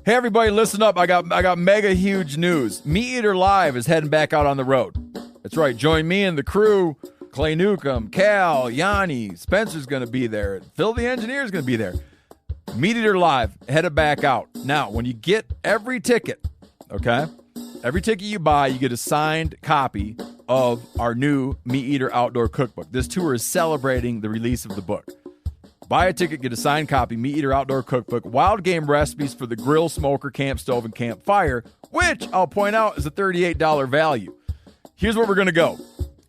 Hey everybody, listen up. I got mega huge news. Meat Eater Live is heading back out on the road. That's right. Join me and the crew. Clay Newcomb, Cal, Yanni, Spencer's going to be there. Phil the Engineer's going to be there. Meat Eater Live headed back out. Now, when you get every ticket, okay? Every ticket you buy, you get a signed copy of our new Meat Eater Outdoor Cookbook. This tour is celebrating the release of the book. Buy a ticket, get a signed copy, Meat Eater Outdoor Cookbook, wild game recipes for the grill, smoker, camp stove, and campfire, which I'll point out is a $38 value. Here's where we're going to go.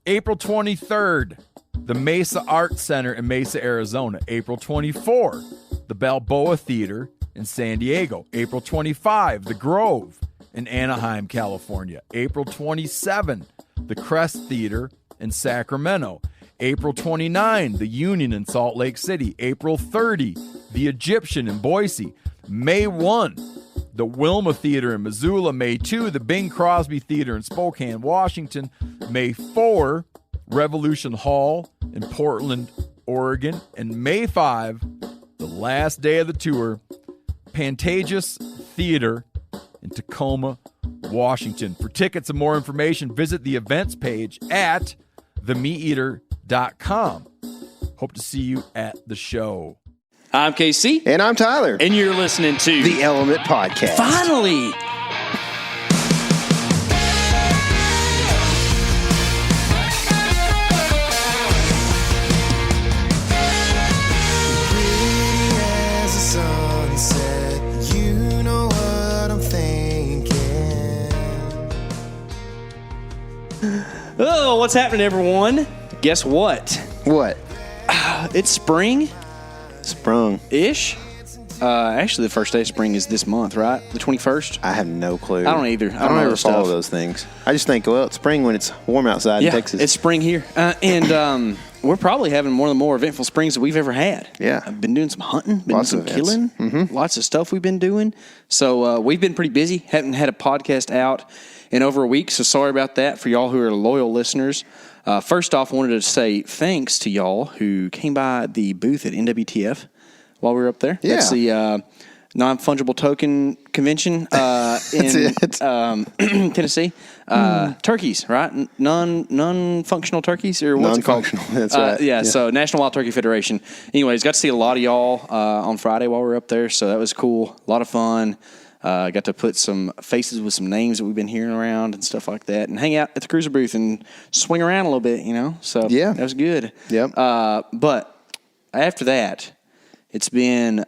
April 23rd, the Mesa Art Center in Mesa, Arizona. April 24, the Balboa Theater in San Diego. April 25, the Grove in Anaheim, California. April 27, the Crest Theater in Sacramento. April 29, the Union in Salt Lake City. April 30, the Egyptian in Boise. May 1, the Wilma Theater in Missoula. May 2, the Bing Crosby Theater in Spokane, Washington. May 4, Revolution Hall in Portland, Oregon. And May 5, the last day of the tour, Pantages Theater in Tacoma, Washington. For tickets and more information, visit the events page at themeateater.com. Hope to see you at the show. I'm KC. And I'm Tyler. And you're listening to The Element Podcast. Finally! Oh, what's happening, everyone? Guess what? What? It's spring. Sprung-ish. Actually, the first day of spring is this month, right? The 21st? I have no clue. I don't either. I don't ever follow those things. I just think, well, it's spring when it's warm outside in Texas. It's spring here. And we're probably having one of the more eventful springs that we've ever had. Yeah. I've been doing some hunting, been Lots doing of some killing, lots of stuff we've been doing. So we've been pretty busy. Haven't had a podcast out in over a week, so sorry about that for y'all who are loyal listeners. First off, I wanted to say thanks to y'all who came by the booth at NWTF while we were up there. Yeah. That's the non-fungible token convention in Tennessee. Turkeys, right? Non-functional turkeys, or what's it called? Non-functional, that's right. Yeah, so National Wild Turkey Federation. Anyways, got to see a lot of y'all on Friday while we were up there, so that was cool. A lot of fun. Got to put some faces with some names that we've been hearing around and stuff like that, and hang out at the cruiser booth and swing around a little bit, you know? So yeah, that was good. Yep. But after that, it's been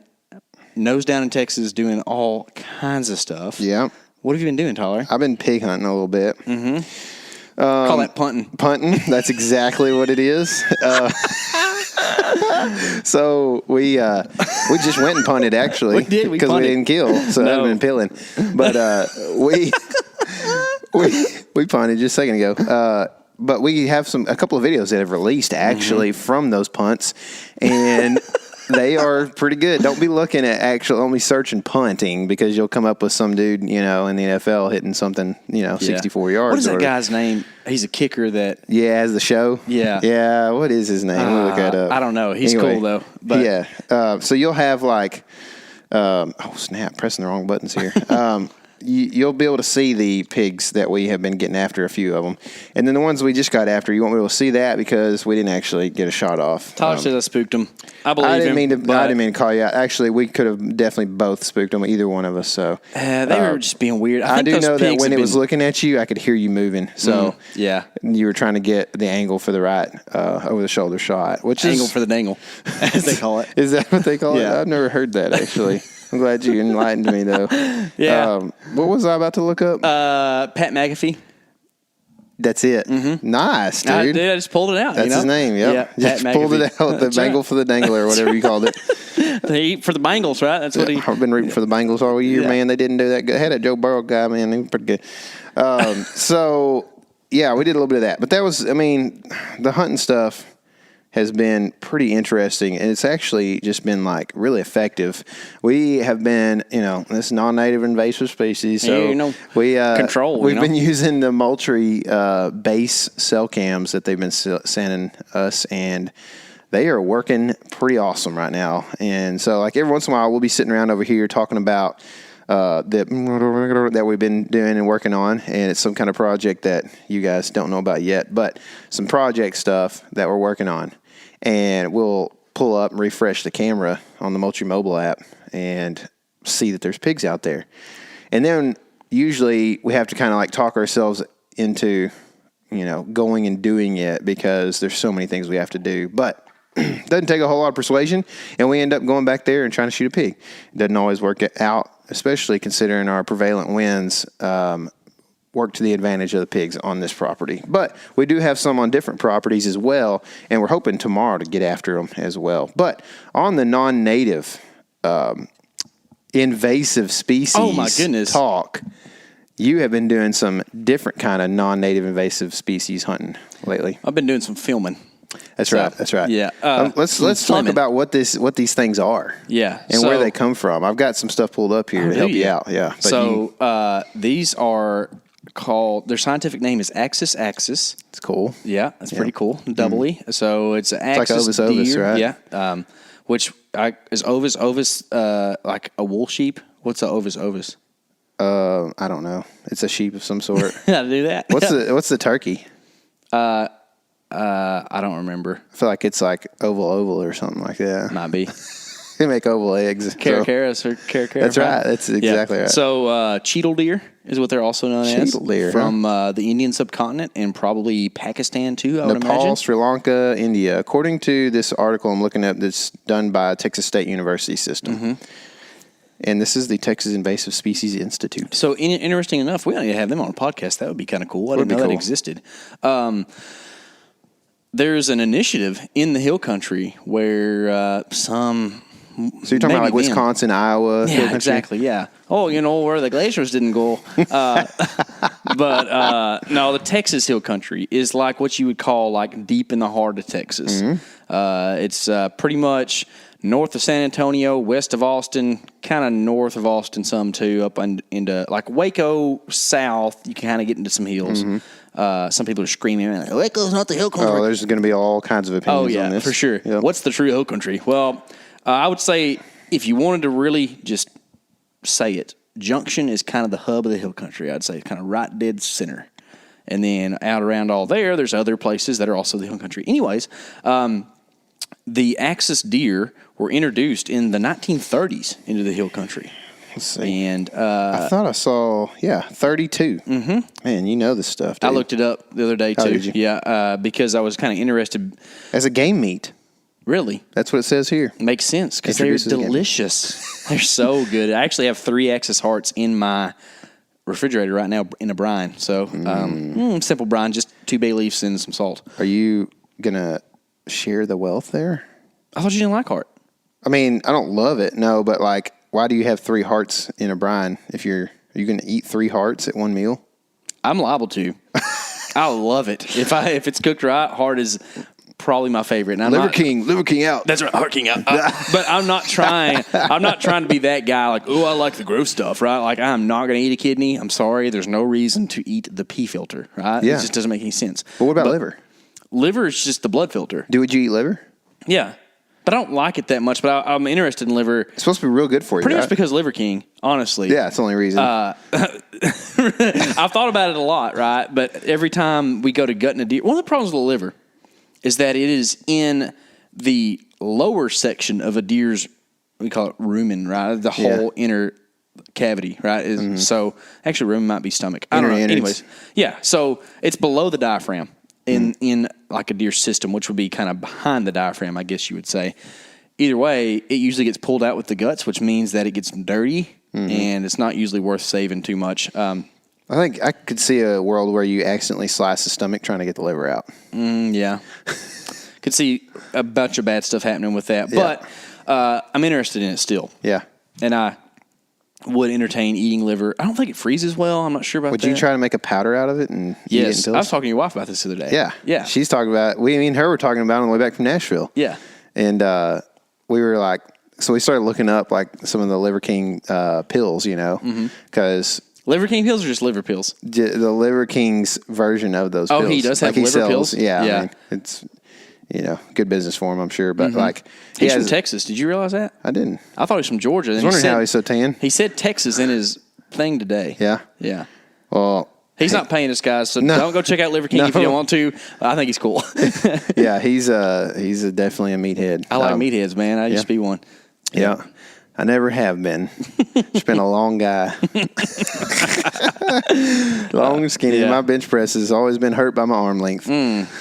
nose down in Texas doing all kinds of stuff. Yeah. What have you been doing, Tyler? I've been pig hunting a little bit. Call that punting. Punting. That's exactly what it is. So we just went and punted, actually. We did. Because we didn't kill, so No. I've been pilling. But we punted just a second ago. But we have a couple of videos that have released, actually, from those punts, and they are pretty good. Don't be looking at only searching punting, because you'll come up with some dude, in the NFL hitting something, 64 yards. What is that guy's name? He's a kicker that... Yeah, as the show? Yeah. Yeah, what is his name? Let me look that up. I don't know. He's Anyway, cool, though. But yeah. So you'll have oh, snap, pressing the wrong buttons here. You'll be able to see the pigs that we have been getting after, a few of them. And then the ones we just got after, you won't be able to see that because we didn't actually get a shot off. Tyler says I spooked him. I believe I didn't him. mean to call you out. Actually, we could have definitely both spooked them, either one of us. So they were just being weird. I think do those know that pigs when have it was been- looking at you, I could hear you moving. So yeah, you were trying to get the angle for the right over the shoulder shot, which angle is for the dangle, as they call it. Is that what they call Yeah. it? I've never heard that, actually. I'm glad you enlightened me, though. Yeah. What was I about to look up? Pat McAfee. That's it. Nice, dude. I just pulled it out. That's his name, yep. Yeah, Just Pat pulled it McAfee. out, the bangle for the dangler, or whatever you called it. They eat for the Bengals, right? That's what he... I've been rooting for the Bengals all year, Yeah. man. They didn't do that good. I had a Joe Burrow guy, man. He was pretty good. So, yeah, we did a little bit of that. But that was, the hunting stuff has been pretty interesting, and it's actually just been really effective. We have been, this non-native invasive species, so we've been using the Moultrie base cell cams that they've been sending us, and they are working pretty awesome right now. And so every once in a while we'll be sitting around over here talking about that we've been doing and working on, and it's some kind of project that you guys don't know about yet, but some project stuff that we're working on, and we'll pull up and refresh the camera on the Moultrie mobile app and see that there's pigs out there, and then usually we have to kind of like talk ourselves into going and doing it because there's so many things we have to do, but doesn't take a whole lot of persuasion, and we end up going back there and trying to shoot a pig. It doesn't always work out, especially considering our prevalent winds work to the advantage of the pigs on this property. But we do have some on different properties as well, and we're hoping tomorrow to get after them as well. But on the non-native invasive species talk, you have been doing some different kind of non-native invasive species hunting lately. I've been doing some filming. That's right. That's right. Yeah. Let's talk about what these things are. Yeah. And where they come from. I've got some stuff pulled up here to help you out. Yeah. But these are called. Their scientific name is Axis. It's cool. Yeah, that's pretty cool. Doubly. So it's an Axis like Ovis, deer. right? Yeah. Which is Ovis like a wool sheep? What's a Ovis? I don't know. It's a sheep of some sort. How to do that? What's the turkey? I don't remember. I feel like it's like oval or something like that. Might be. They make oval eggs. Caracaras or caracara. That's right. That's exactly right. So cheetal deer is what they're also known as. Cheetal deer, from the Indian subcontinent and probably Pakistan too, I would Nepal, imagine. Sri Lanka, India. According to this article I'm looking at that's done by Texas State University System. Mm-hmm. And this is the Texas Invasive Species Institute. So interesting enough, we ought to have them on a podcast. That would be kind of cool. I didn't know that existed. There's an initiative in the hill country where some... So you're talking about like Wisconsin, Iowa? Yeah, exactly, yeah. Oh, where the glaciers didn't go. But no, the Texas hill country is like what you would call like deep in the heart of Texas. Mm-hmm. It's pretty much north of San Antonio, west of Austin, kind of north of Austin some too, up into like Waco south. You kind of get into some hills. Mm-hmm. Some people are screaming, like, Waco's not the hill country. Oh, there's going to be all kinds of opinions on this. For sure. Yep. What's the true hill country? Well, I would say if you wanted to really just say it, Junction is kind of the hub of the hill country, I'd say, kind of right dead center. And then out around all there's other places that are also the hill country. Anyways, the Axis deer were introduced in the 1930s into the hill country. Let's see. And I thought I saw, 32. Mm-hmm. Man, you know this stuff, dude. I looked it up the other day, too. Oh, did you? Yeah, because I was kind of interested. As a game meat. Really? That's what it says here. Makes sense, because they're delicious. They're so good. I actually have 3 Axis hearts in my refrigerator right now in a brine. So, simple brine, just 2 bay leaves and some salt. Are you going to share the wealth there? I thought you didn't like heart. I mean, I don't love it, no, but like, why do you have 3 hearts in a brine? Are you going to eat 3 hearts at one meal? I'm liable to. I love it. If it's cooked right, heart is probably my favorite. And Liver King out. That's right, Heart King out. But I'm not trying. I'm not trying to be that guy. Like, oh, I like the gross stuff, right? Like, I'm not going to eat a kidney. I'm sorry. There's no reason to eat the pee filter, right? Yeah. It just doesn't make any sense. But what about liver? Liver is just the blood filter. Would you eat liver? Yeah. But I don't like it that much, but I'm interested in liver. It's supposed to be real good for you, Pretty much because Liver King, honestly. Yeah, it's the only reason. I've thought about it a lot, right? But every time we go to gutting a deer, one of the problems with the liver is that it is in the lower section of a deer's, we call it rumen, right? The whole inner cavity, right? So, actually, rumen might be stomach. I don't know. Anyways, yeah. So, it's below the diaphragm. In like a deer system, which would be kind of behind the diaphragm, I guess you would say. Either way, it usually gets pulled out with the guts, which means that it gets dirty, and it's not usually worth saving too much. I think I could see a world where you accidentally slice the stomach trying to get the liver out. Yeah. Could see a bunch of bad stuff happening with that. Yeah. But I'm interested in it still. Yeah. And I would entertain eating liver. I don't think it freezes well. I'm not sure about that. Would you try to make a powder out of it and eat it in I was talking to your wife about this the other day. Yeah. Yeah. She's talking about, me and her were talking about it on the way back from Nashville. Yeah. And we were like, so we started looking up like some of the Liver King pills, because... Liver King pills or just liver pills? The Liver King's version of those pills. Oh, he does have liver pills? Yeah. I mean, good business for him, I'm sure. But like, he's from Texas. Did you realize that? I didn't. I thought he was from Georgia. I was wondering how he's so tan. He said Texas in his thing today. Yeah. Yeah. Well, he's not paying us, guys, so don't go check out Liver King if you don't want to. I think he's cool. Yeah, he's definitely a meathead. I like meatheads, man. I used to be one. Yeah. I never have been. Just been a long guy. Long and skinny. Yeah. My bench press has always been hurt by my arm length.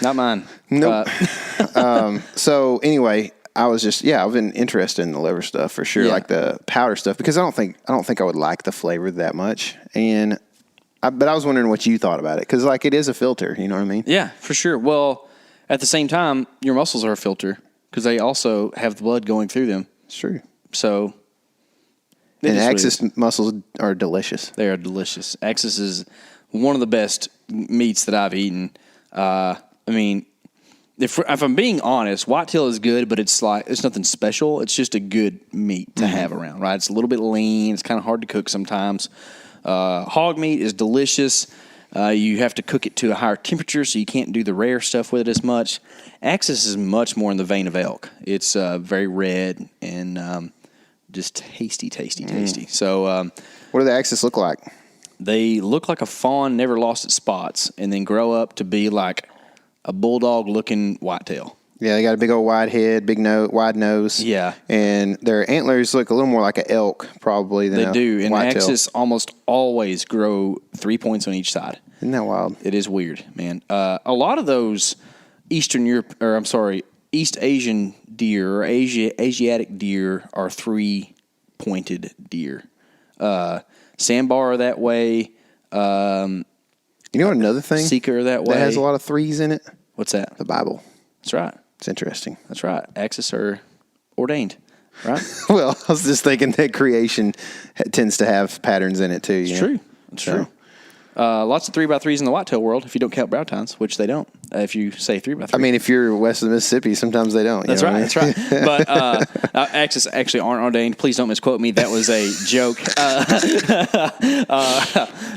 Not mine. Nope. So anyway, I've been interested in the liver stuff for sure, like the powder stuff, because I don't think I would like the flavor that much. But I was wondering what you thought about it, because like it is a filter, you know what I mean? Yeah, for sure. Well, at the same time, your muscles are a filter because they also have the blood going through them. It's true. So, and Axis muscles are delicious. They are delicious. Axis is one of the best meats that I've eaten. I mean, if I'm being honest, whitetail is good, but it's nothing special. It's just a good meat to have around, right? It's a little bit lean. It's kind of hard to cook sometimes. Hog meat is delicious. You have to cook it to a higher temperature, so you can't do the rare stuff with it as much. Axis is much more in the vein of elk. It's very red and just tasty. So, what do the Axis look like? They look like a fawn never lost its spots, and then grow up to be like a bulldog-looking whitetail. Yeah, they got a big old wide head, wide nose. Yeah. And their antlers look a little more like an elk, probably, than They do, and whitetail. Axis almost always grow 3 points on each side. Isn't that wild? It is weird, man. A lot of those East Asian deer or Asiatic deer are 3-pointed deer. Sandbar are that way. You know another thing? Seeker are that way. That has a lot of threes in it? What's that? The Bible. That's right. It's interesting. That's right. Axis are ordained, right? Well, I was just thinking that creation tends to have patterns in it too. It's true. It's true. Lots of 3x3s in the whitetail world, if you don't count brow tines, which they don't. If you say 3x3. I mean, if you're west of the Mississippi, sometimes they don't. That's right. That's right. But Axis actually aren't ordained. Please don't misquote me. That was a joke.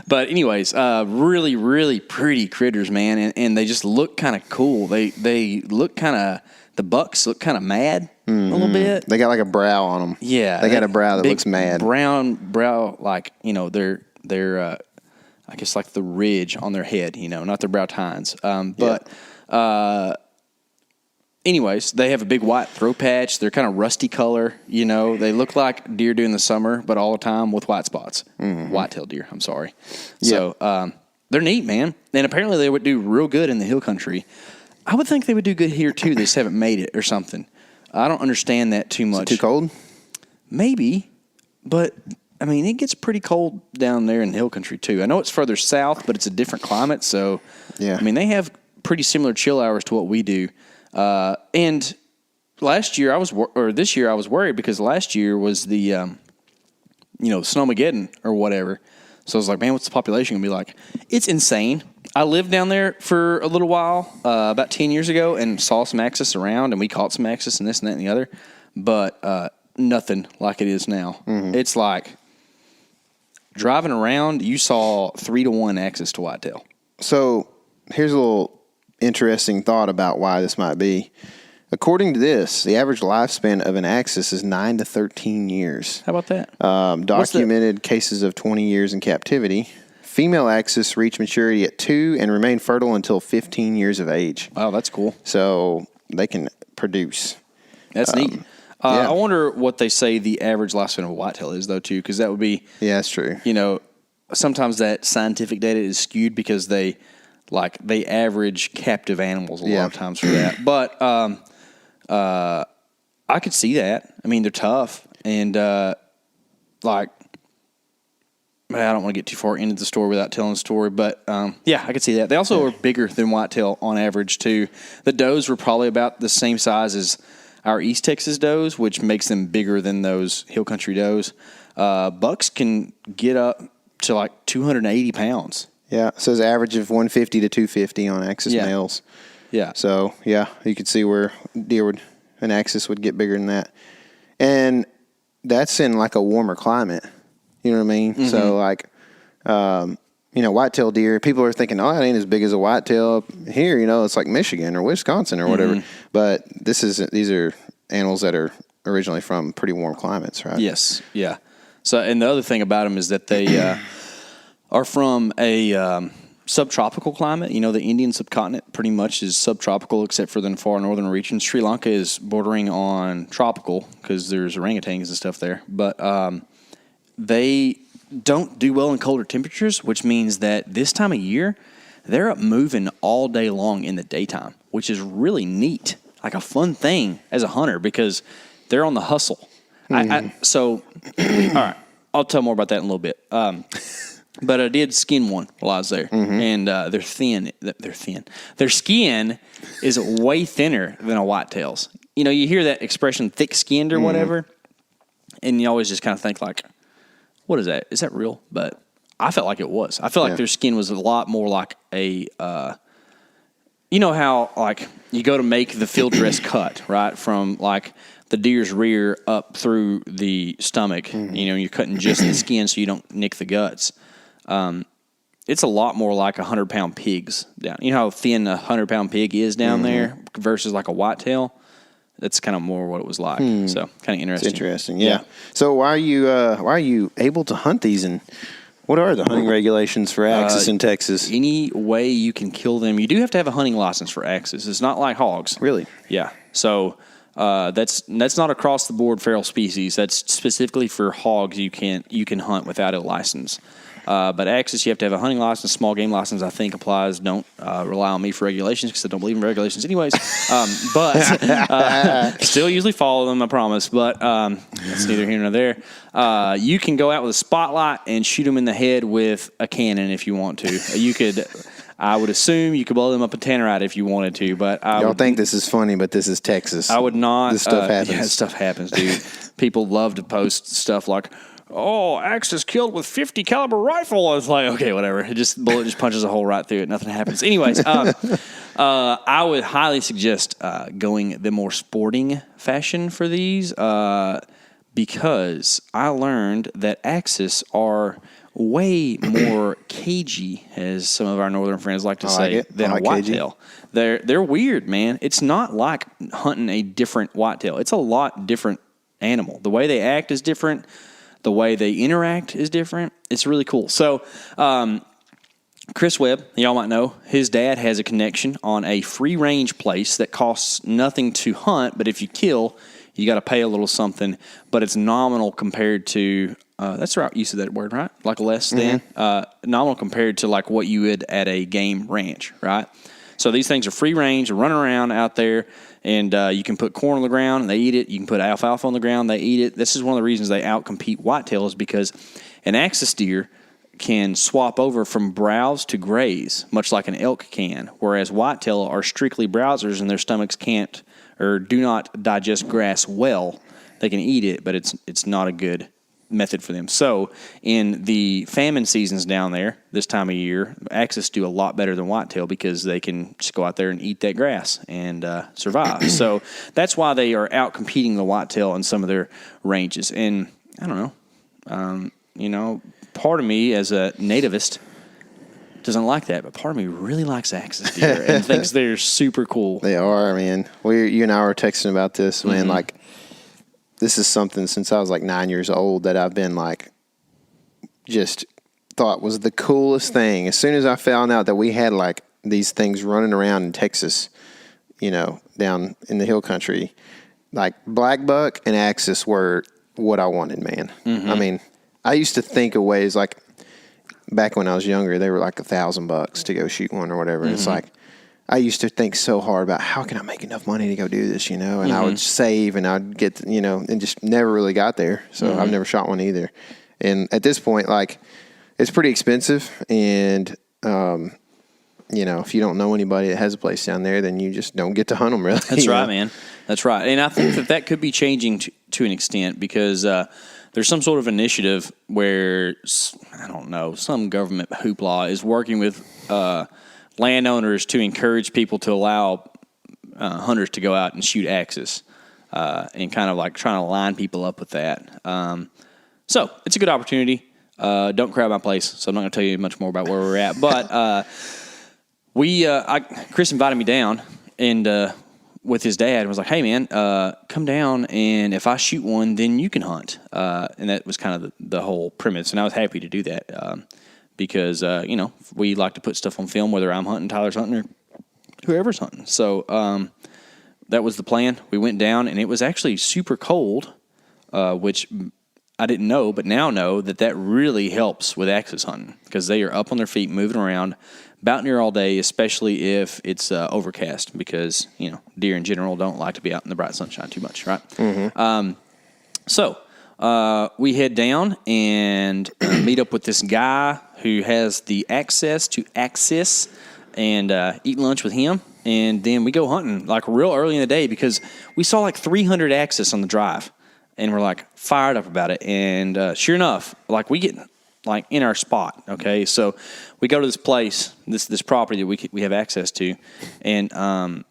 But anyways, really, really pretty critters, man, and they just look kind of cool. They look kind of. The bucks look kind of mad a little bit. They got like a brow on them. Yeah, they got a brow that looks mad. Brown brow, like they're I guess like the ridge on their head, not their brow tines. Anyways, they have a big white throat patch. They're kind of rusty color. They look like deer do in the summer, but all the time with white spots. Whitetail deer, I'm sorry. Yep. So they're neat, man. And apparently they would do real good in the hill country. I would think they would do good here, too. They just haven't made it or something. I don't understand that too much. Is it too cold? Maybe, but... I mean, it gets pretty cold down there in the hill country, too. I know it's further south, but it's a different climate. So, yeah. I mean, they have pretty similar chill hours to what we do. And this year I was worried because last year was the, Snowmageddon or whatever. So I was like, man, what's the population going to be like? It's insane. I lived down there for a little while, about 10 years ago, and saw some Axis around, and we caught some Axis and this and that and the other. But nothing like it is now. It's like... driving around, you saw 3-to-1 Axis to whitetail. So here's a little interesting thought about why this might be. According to this, the average lifespan of an Axis is 9 to 13 years. How about that? Documented cases of 20 years in captivity. Female Axis reach maturity at 2 and remain fertile until 15 years of age. Wow, that's cool. So they can produce. That's neat. Yeah. I wonder what they say the average lifespan of a whitetail is, though, too, because that would be... Yeah, that's true. Sometimes that scientific data is skewed because they average captive animals a lot of times for that. But I could see that. I mean, they're tough. And, I don't want to get too far into the story without telling the story. But, I could see that. They also are bigger than whitetail on average, too. The does were probably about the same size as... our East Texas does, which makes them bigger than those hill country does. Bucks can get up to like 280 pounds. Yeah, it says average of 150 to 250 on Axis males. Yeah. So, you could see where an Axis would get bigger than that. And that's in like a warmer climate. You know what I mean? So, like, whitetail deer. People are thinking, oh, it ain't as big as a whitetail up here. It's like Michigan or Wisconsin or whatever. But these are animals that are originally from pretty warm climates, right? Yes, yeah. So, and the other thing about them is that they are from a subtropical climate. The Indian subcontinent pretty much is subtropical except for the far northern regions. Sri Lanka is bordering on tropical because there's orangutans and stuff there. But they don't do well in colder temperatures, which means that this time of year, they're up moving all day long in the daytime, which is really neat, like a fun thing as a hunter because they're on the hustle. So, all right, I'll tell more about that in a little bit. But I did skin one while I was there, and they're thin. They're thin. Their skin is way thinner than a whitetail's. You hear that expression, thick-skinned or whatever, and you always just kind of think like, what is that? Is that real? But I felt like it was. I felt like their skin was a lot more like a, how like you go to make the field dress cut, right? From like the deer's rear up through the stomach. You're cutting just the skin so you don't nick the guts. It's a lot more like 100-pound pigs down. You know how thin a 100-pound pig is down there versus like a whitetail? That's kind of more what it was like. So kind of interesting. It's interesting, yeah. So why are you able to hunt these, and what are the hunting regulations for axis in Texas? Any way you can kill them. You do have to have a hunting license for axis. It's not like hogs. Really? Yeah. So that's not across the board feral species. That's specifically for hogs. You can hunt without a license. But axis, you have to have a hunting license. Small game license, I think, applies. Don't rely on me for regulations because I don't believe in regulations anyways. But still usually follow them, I promise. But that's neither here nor there. You can go out with a spotlight and shoot them in the head with a cannon if you want to. You could... I would assume you could blow them up a tannerite if you wanted to, but y'all think this is funny, but this is Texas. I would not. This stuff happens. Yeah, stuff happens, dude. People love to post stuff like, "Oh, Axis killed with 50 caliber rifle." I was like, okay, whatever. Bullet just punches a hole right through it. Nothing happens. Anyways, I would highly suggest going the more sporting fashion for these because I learned that Axis are way more cagey, as some of our northern friends like to say, than a whitetail. They're weird, man. It's not like hunting a different whitetail. It's a lot different animal. The way they act is different. The way they interact is different. It's really cool. So, Chris Webb, y'all might know, his dad has a connection on a free-range place that costs nothing to hunt, but if you kill, you got to pay a little something, but it's nominal compared to... that's the right use of that word, right? Like less than. Nominal compared to like what you would at a game ranch, right? So these things are free range, running around out there, and you can put corn on the ground, and they eat it. You can put alfalfa on the ground, they eat it. This is one of the reasons they outcompete whitetails because an axis deer can swap over from browse to graze, much like an elk can, whereas whitetail are strictly browsers and their stomachs can't or do not digest grass well. They can eat it, but it's not a good method for them. So in the famine seasons down there this time of year, axis do a lot better than whitetail because they can just go out there and eat that grass and survive. So that's why they are out competing the whitetail in some of their ranges. And I don't know, part of me as a nativist doesn't like that, but part of me really likes axis deer and thinks they're super cool. They are, man. You and I were texting about this, man. Like, this is something since I was like 9 years old that I've been like, just thought was the coolest thing. As soon as I found out that we had like these things running around in Texas, down in the hill country, like black buck and axis were what I wanted, man. I mean, I used to think of ways like back when I was younger, they were like $1,000 to go shoot one or whatever. It's like, I used to think so hard about how can I make enough money to go do this, and I would save and I'd get, and just never really got there. So I've never shot one either. And at this point, like, it's pretty expensive. And, if you don't know anybody that has a place down there, then you just don't get to hunt them really. That's right, man. That's right. And I think that could be changing to an extent because there's some sort of initiative where, I don't know, some government hoopla is working with landowners to encourage people to allow hunters to go out and shoot axis and kind of like trying to line people up with that. So it's a good opportunity. Don't crowd my place, so I'm not going to tell you much more about where we're at. But Chris invited me down and with his dad and was like, hey, man, come down, and if I shoot one, then you can hunt. And that was kind of the whole premise, and I was happy to do that because, we like to put stuff on film, whether I'm hunting, Tyler's hunting, or whoever's hunting. So that was the plan. We went down, and it was actually super cold, which I didn't know, but now know that really helps with axis hunting because they are up on their feet, moving around about near all day, especially if it's overcast because, deer in general don't like to be out in the bright sunshine too much, right? Mm-hmm. So we head down and meet up with this guy who has the access to axis and eat lunch with him. And then we go hunting like real early in the day because we saw like 300 axis on the drive. And we're like fired up about it. And sure enough, like we get like in our spot. Okay. So we go to this place, this property that we have access to. And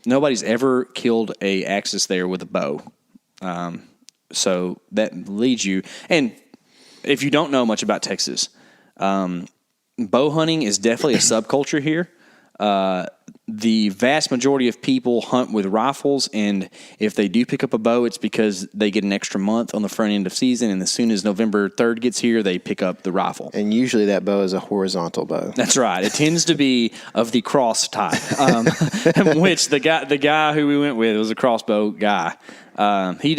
nobody's ever killed a axis there with a bow. So that leads you. And if you don't know much about Texas, bow hunting is definitely a subculture here. The vast majority of people hunt with rifles, and if they do pick up a bow, it's because they get an extra month on the front end of season, and as soon as November 3rd gets here, they pick up the rifle. And usually that bow is a horizontal bow. That's right. It tends to be of the cross type, which the guy who we went with was a crossbow guy. He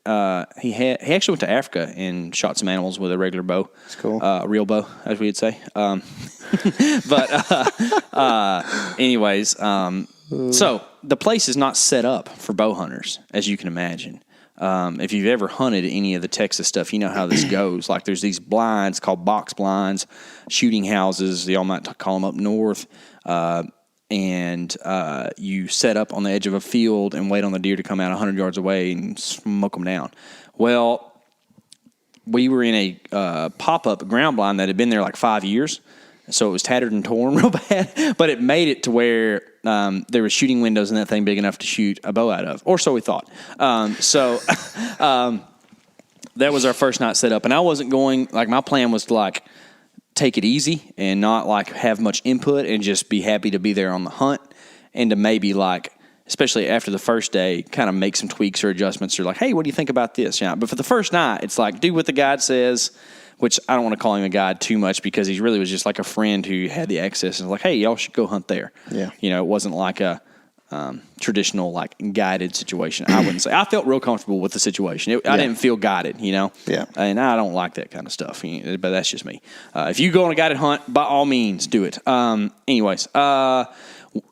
actually went to Africa and shot some animals with a regular bow. That's cool. A real bow, as we'd say. Anyways, so the place is not set up for bow hunters, as you can imagine. If you've ever hunted any of the Texas stuff, you know how this goes. Like there's these blinds called box blinds, shooting houses. Y'all might call them up north. And you set up on the edge of a field and wait on the deer to come out 100 yards away and smoke them down. Well, we were in a pop-up ground blind that had been there like 5 years, so it was tattered and torn real bad, but it made it to where there were shooting windows in that thing big enough to shoot a bow out of, or so we thought. That was our first night set up, and I wasn't going, like my plan was to like take it easy and not like have much input and just be happy to be there on the hunt and to maybe like, especially after the first day, kind of make some tweaks or adjustments or like, hey, what do you think about this? Yeah. But for the first night, it's like, do what the guide says, which I don't want to call him a guide too much because he really was just like a friend who had the access and was like, hey, y'all should go hunt there. Yeah. It wasn't like a traditional like guided situation. I wouldn't say. I felt real comfortable with the situation. I didn't feel guided, Yeah. And I don't like that kind of stuff, but that's just me. If you go on a guided hunt, by all means, do it. Anyways,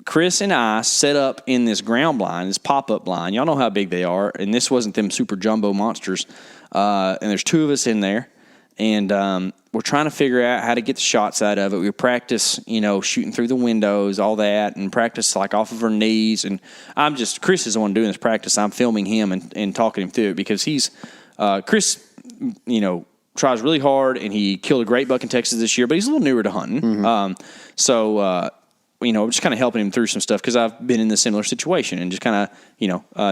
Chris and I set up in this ground blind, this pop-up blind. Y'all know how big they are, and this wasn't them super jumbo monsters. And there's two of us in there. And we're trying to figure out how to get the shots out of it. We practice, shooting through the windows, all that, and practice like off of our knees. And Chris is the one doing this practice. I'm filming him and talking him through it because Chris, tries really hard, and he killed a great buck in Texas this year, but he's a little newer to hunting. Mm-hmm. Just kind of helping him through some stuff because I've been in a similar situation and just kind of,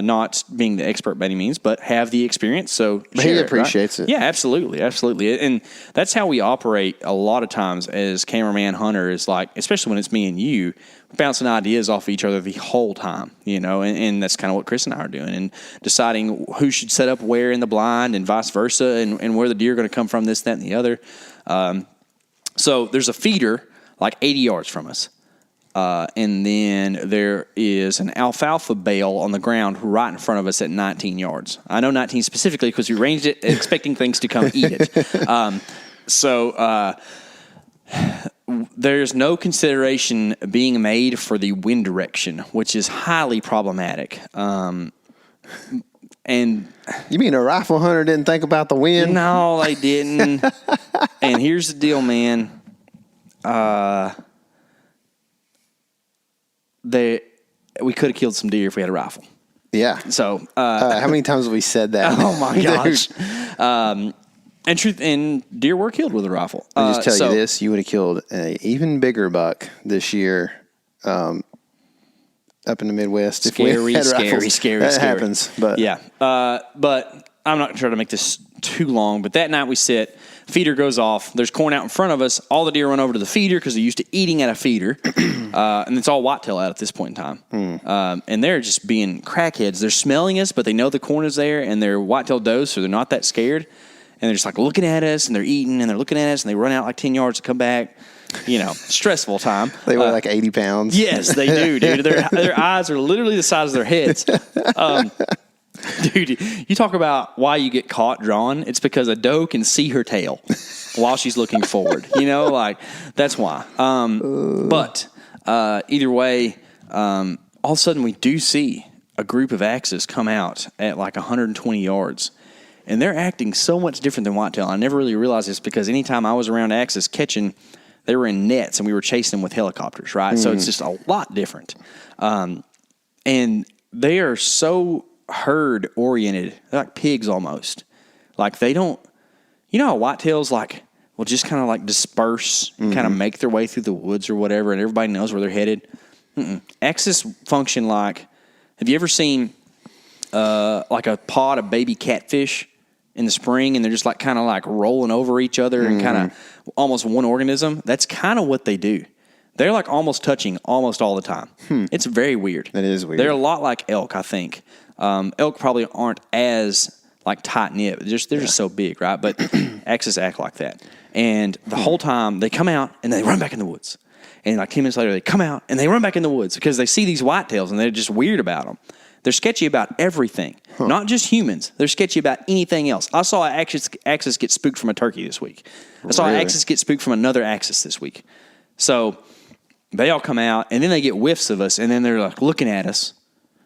not being the expert by any means, but have the experience. So he appreciates it. Yeah, absolutely. Absolutely. And that's how we operate a lot of times as cameraman hunters, like, especially when it's me and you, bouncing ideas off each other the whole time, and that's kind of what Chris and I are doing and deciding who should set up where in the blind and vice versa and where the deer are going to come from, this, that, and the other. So there's a feeder like 80 yards from us. And then there is an alfalfa bale on the ground right in front of us at 19 yards. I know 19 specifically because we ranged it expecting things to come eat it. So there's no consideration being made for the wind direction, which is highly problematic. And you mean a rifle hunter didn't think about the wind? No, they didn't. And here's the deal, man. We could have killed some deer if we had a rifle. Yeah. So, how many times have we said that? Oh my gosh. And deer were killed with a rifle. I'll just tell you this: you would have killed an even bigger buck this year, up in the Midwest. Scary. That happens. But yeah. But I'm not trying to make this too long. But that night we sit, feeder goes off. There's corn out in front of us. All the deer run over to the feeder because they're used to eating at a feeder. And it's all whitetail out at this point in time. And they're just being crackheads. They're smelling us, but they know the corn is there, and they're whitetail does, so they're not that scared. And they're just like looking at us, and they're eating, and they're looking at us, and they run out like 10 yards to come back. Stressful time. They weigh like 80 pounds. Yes, they do, dude. Their eyes are literally the size of their heads. Dude, you talk about why you get caught drawn. It's because a doe can see her tail while she's looking forward. That's why. But either way, all of a sudden we do see a group of axes come out at like 120 yards. And they're acting so much different than whitetail. I never really realized this because anytime I was around axes catching, they were in nets and we were chasing them with helicopters, right? So it's just a lot different. And they are so herd oriented. They're like pigs almost. Like they don't, how whitetails will just kind of like disperse and kind of make their way through the woods or whatever, and everybody knows where they're headed. Axis function like, have you ever seen like a pod of baby catfish in the spring, and they're just like kind of like rolling over each other and kind of almost one organism? That's kind of what they do. They're like almost touching almost all the time. It's very weird. That is weird. They're a lot like elk, I think. Elk probably aren't as like tight knit. They're just so big, right? But axis act like that. And the whole time they come out and they run back in the woods. And like 10 minutes later they come out and they run back in the woods because they see these whitetails and they're just weird about them. They're sketchy about everything, not just humans. They're sketchy about anything else. I saw an axis get spooked from a turkey this week. I saw an axis get spooked from another axis this week. So they all come out, and then they get whiffs of us, and then they're like looking at us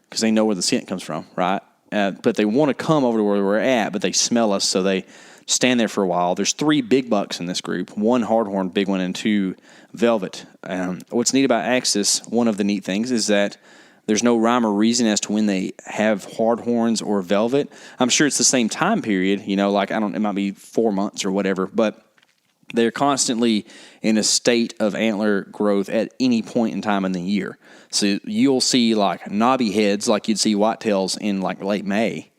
because they know where the scent comes from, right? But they want to come over to where we're at, but they smell us, so they stand there for a while. There's 3 big bucks in this group, 1 hardhorn big one and 2 velvet. What's neat about axis, one of the neat things, is that there's no rhyme or reason as to when they have hardhorns or velvet. I'm sure it's the same time period, it might be 4 months or whatever, but they're constantly in a state of antler growth at any point in time in the year. So you'll see like knobby heads like you'd see whitetails in like late May,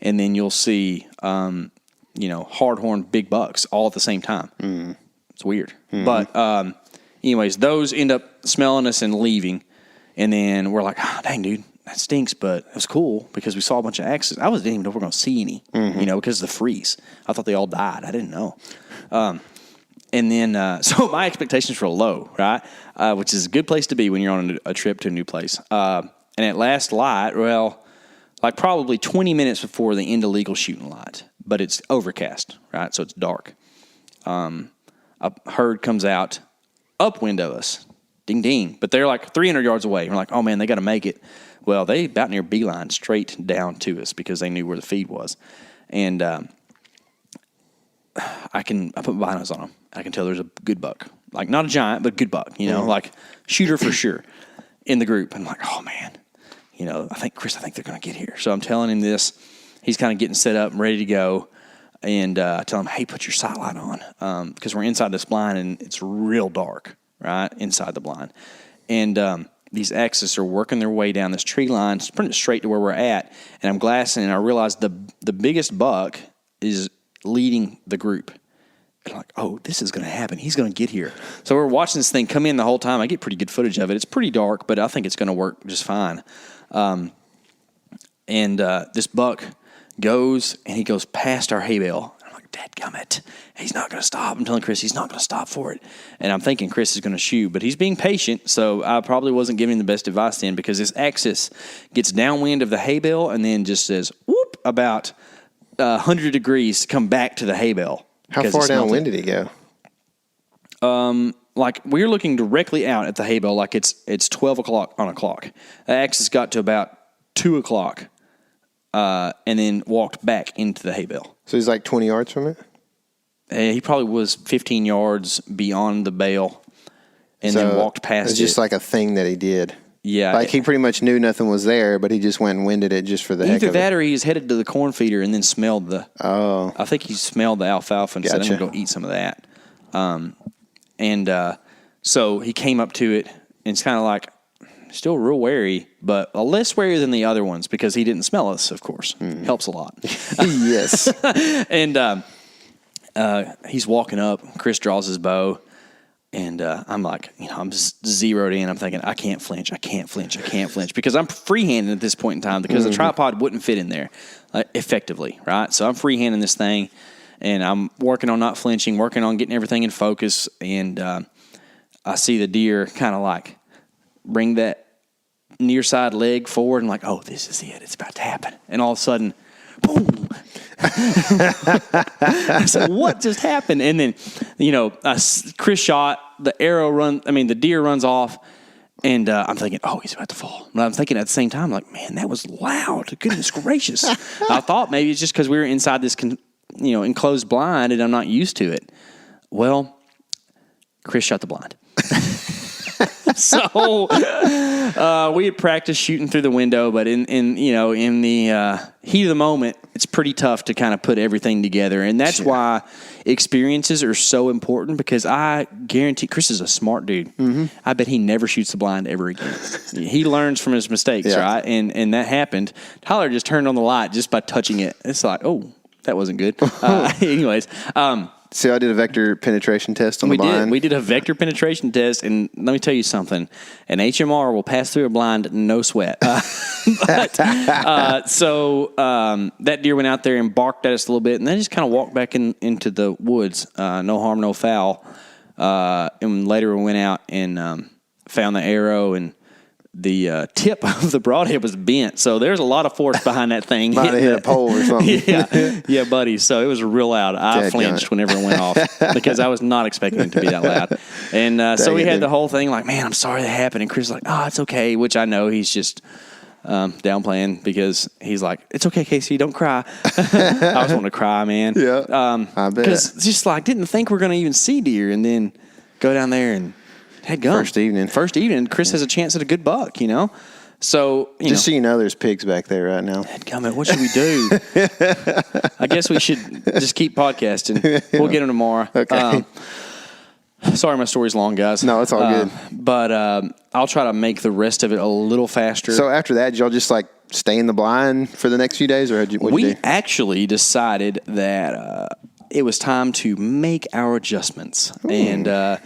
and then you'll see hardhorn big bucks all at the same time. It's weird. But anyways, those end up smelling us and leaving. And then we're like, dang, dude, that stinks, but it was cool because we saw a bunch of axes. I didn't even know if we were going to see any, because of the freeze. I thought they all died. I didn't know. And then, so my expectations were low, right? Which is a good place to be when you're on a trip to a new place. And at last light, like probably 20 minutes before the end of legal shooting light, but it's overcast, right? So it's dark. A herd comes out upwind of us. Ding, ding. But they're like 300 yards away. We're like, oh, man, they got to make it. Well, they about near beeline straight down to us because they knew where the feed was. And I put binos on them. I can tell there's a good buck. Like, not a giant, but good buck, like shooter for sure in the group. And I'm like, oh, man, I think they're going to get here. So I'm telling him this. He's kind of getting set up and ready to go. And I tell him, hey, put your sight light on because we're inside this blind and it's real dark. Right inside the blind, and these axes are working their way down this tree line, pretty straight to where we're at. And I'm glassing, and I realize the biggest buck is leading the group. And I'm like, oh, this is going to happen. He's going to get here. So we're watching this thing come in the whole time. I get pretty good footage of it. It's pretty dark, but I think it's going to work just fine. And this buck goes, and he goes past our hay bale. Dadgummit. He's not going to stop. I'm telling Chris he's not going to stop for it. And I'm thinking Chris is going to shoot, but he's being patient, so I probably wasn't giving him the best advice then because this axis gets downwind of the hay bale and then just says, whoop, about 100 degrees to come back to the hay bale. How far downwind did he go? Like we're looking directly out at the hay bale like it's 12 o'clock on a clock. The axis got to about 2 o'clock and then walked back into the hay bale. So he's like 20 yards from it? He probably was 15 yards beyond the bale and then walked past it. It's just like a thing that he did. Yeah. Like he pretty much knew nothing was there, but he just went and winded it just for the heck of it. Either that or he's headed to the corn feeder and then smelled I think he smelled the alfalfa and said, I'm going to go eat some of that. So he came up to it, and it's kind of like, Still real wary, but a less wary than the other ones because he didn't smell us, of course. Helps a lot. Yes. And he's walking up. Chris draws his bow. And I'm like, I'm just zeroed in. I'm thinking, I can't flinch because I'm freehanding at this point in time because the tripod wouldn't fit in there effectively, right? So I'm freehanding this thing, and I'm working on not flinching, working on getting everything in focus, and I see the deer kind of like bring that near side leg forward, and like, oh, this is it. It's about to happen. And all of a sudden, boom. I said, what just happened? And then, Chris shot, the deer runs off, and I'm thinking, oh, he's about to fall. But I'm thinking at the same time, like, man, that was loud. Goodness gracious. I thought maybe it's just because we were inside this, enclosed blind, and I'm not used to it. Well, Chris shot the blind. So we had practiced shooting through the window, but in the heat of the moment, it's pretty tough to kind of put everything together, and that's why experiences are so important. Because I guarantee Chris is a smart dude. Mm-hmm. I bet he never shoots the blind ever again. He learns from his mistakes, right? And that happened. Tyler just turned on the light just by touching it. It's like, oh, that wasn't good. Anyways. So I did a vector penetration test on the blind. We did a vector penetration test, and let me tell you something. An HMR will pass through a blind, no sweat. So that deer went out there and barked at us a little bit, and then just kind of walked back into the woods. No harm, no foul. And later we went out and found the arrow, and the tip of the broadhead was bent, so there's a lot of force behind that thing. Might have hit a pole or something. yeah, buddy. So it was real loud. I flinched whenever it went off because I was not expecting it to be that loud. And so we had the whole thing like, man, I'm sorry that happened. And Chris was like, oh, it's okay, which I know he's just downplaying because he's like, it's okay, K.C., don't cry. I was wanting to cry, man. Yeah, I bet. Because just like didn't think we're going to even see deer, and then go down there and had gun. First evening. Chris has a chance at a good buck, So, just so you know, there's pigs back there right now. Headgummit, what should we do? I guess we should just keep podcasting. We'll get them tomorrow. Okay. Sorry, my story's long, guys. No, it's all good. But I'll try to make the rest of it a little faster. So after that, did y'all just like stay in the blind for the next few days, or what'd you do? We actually decided that it was time to make our adjustments. Ooh. And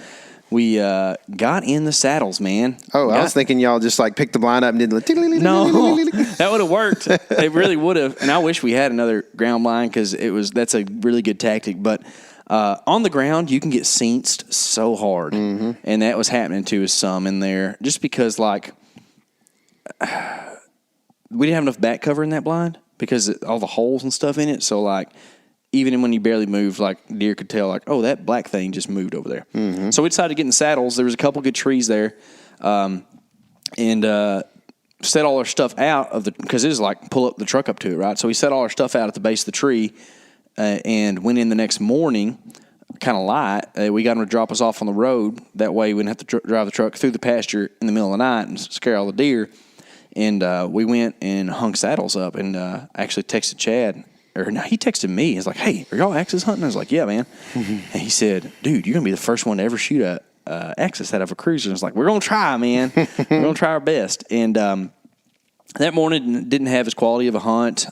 we got in the saddles, man. Oh, I was thinking y'all just like picked the blind up and did no, that would have worked. It really would have. And I wish we had another ground blind because that's a really good tactic. But on the ground, you can get cinched so hard. Mm-hmm. And that was happening to us some in there just because like we didn't have enough back cover in that blind because all the holes and stuff in it. So like even when you barely moved, like deer could tell, like, oh, that black thing just moved over there. Mm-hmm. So we decided to get in saddles. There was a couple good trees there, and set all our stuff out of because it was like pull up the truck up to it, right? So we set all our stuff out at the base of the tree, and went in the next morning, kind of light. We got them to drop us off on the road. That way we wouldn't have to drive the truck through the pasture in the middle of the night and scare all the deer. And we went and hung saddles up, and actually texted Chad. Or no, he texted me. He's like, hey, are y'all axis hunting? I was like, yeah, man. Mm-hmm. And he said, dude, you're going to be the first one to ever shoot a axis out of a cruiser. And I was like, we're going to try, man. We're going to try our best. And that morning didn't have as quality of a hunt.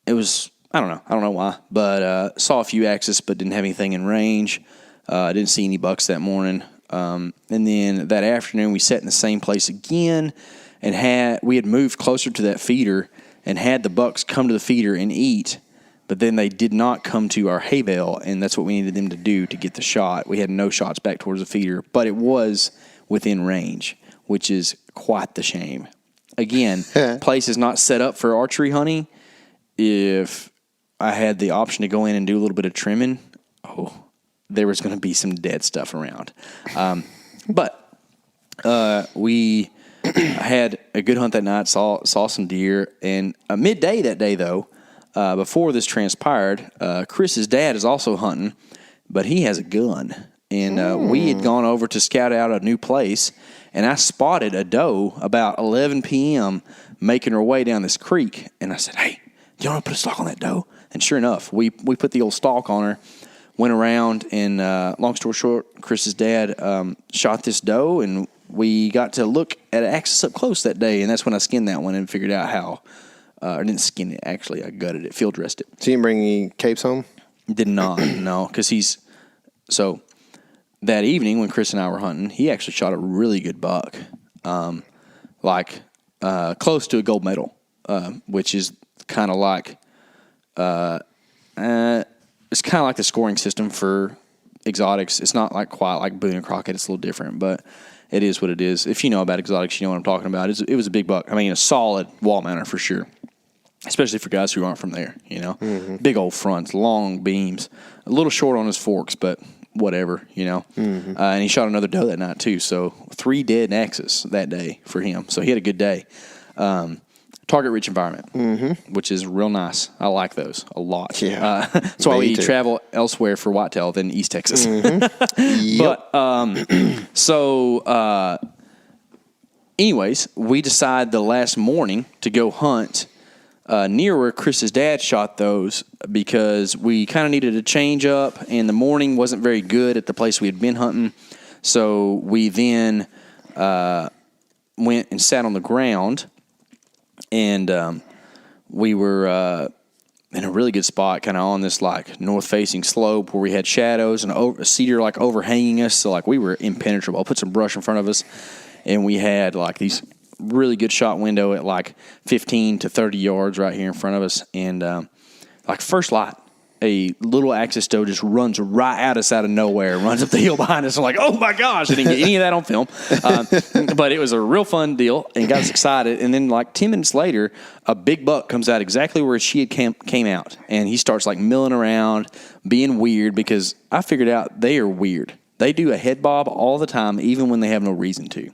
It was, I don't know why, but saw a few axis, but didn't have anything in range. I didn't see any bucks that morning. And then that afternoon, we sat in the same place again, and we had moved closer to that feeder and had the bucks come to the feeder and eat, but then they did not come to our hay bale, and that's what we needed them to do to get the shot. We had no shots back towards the feeder, but it was within range, which is quite the shame. Again, place is not set up for archery hunting. If I had the option to go in and do a little bit of trimming, there was going to be some dead stuff around. But we had a good hunt that night, saw some deer, and midday that day, though, before this transpired, Chris's dad is also hunting, but he has a gun. And we had gone over to scout out a new place, and I spotted a doe about 11 p.m. making her way down this creek. And I said, hey, do you want to put a stalk on that doe? And sure enough, we put the old stalk on her, went around, and long story short, Chris's dad shot this doe, and we got to look at Axis up close that day, and that's when I skinned that one and figured out how. I didn't skin it, actually. I gutted it, field dressed it. So you didn't bring any capes home? Did not, no, because so that evening when Chris and I were hunting, he actually shot a really good buck, close to a gold medal, which is kind of like, it's kind of like the scoring system for exotics. It's not like quite like Boone and Crockett. It's a little different, but it is what it is. If you know about exotics, you know what I'm talking about. It was a big buck. I mean, a solid wall mounter for sure. Especially for guys who aren't from there, you know. Mm-hmm. Big old fronts, long beams. A little short on his forks, but whatever, you know. Mm-hmm. And he shot another doe that night, too. So 3 dead Axis that day for him. So he had a good day. Target-rich environment, which is real nice. I like those a lot. Yeah. That's why we travel elsewhere for whitetail than East Texas. Mm-hmm. But, anyways, we decide the last morning to go hunt near where Chris's dad shot those because we kind of needed a change up, and the morning wasn't very good at the place we had been hunting. So we then went and sat on the ground, and we were in a really good spot, kind of on this like north-facing slope where we had shadows and a cedar like overhanging us. So like we were impenetrable. I put some brush in front of us, and we had like these really good shot window at like 15 to 30 yards right here in front of us. And like first light, a little Axis doe just runs right at us out of nowhere, runs up the hill behind us. I'm like, oh my gosh, I didn't get any of that on film. But it was a real fun deal and got us excited. And then like 10 minutes later, a big buck comes out exactly where she had came out. And he starts like milling around, being weird, because I figured out they are weird. They do a head bob all the time, even when they have no reason to.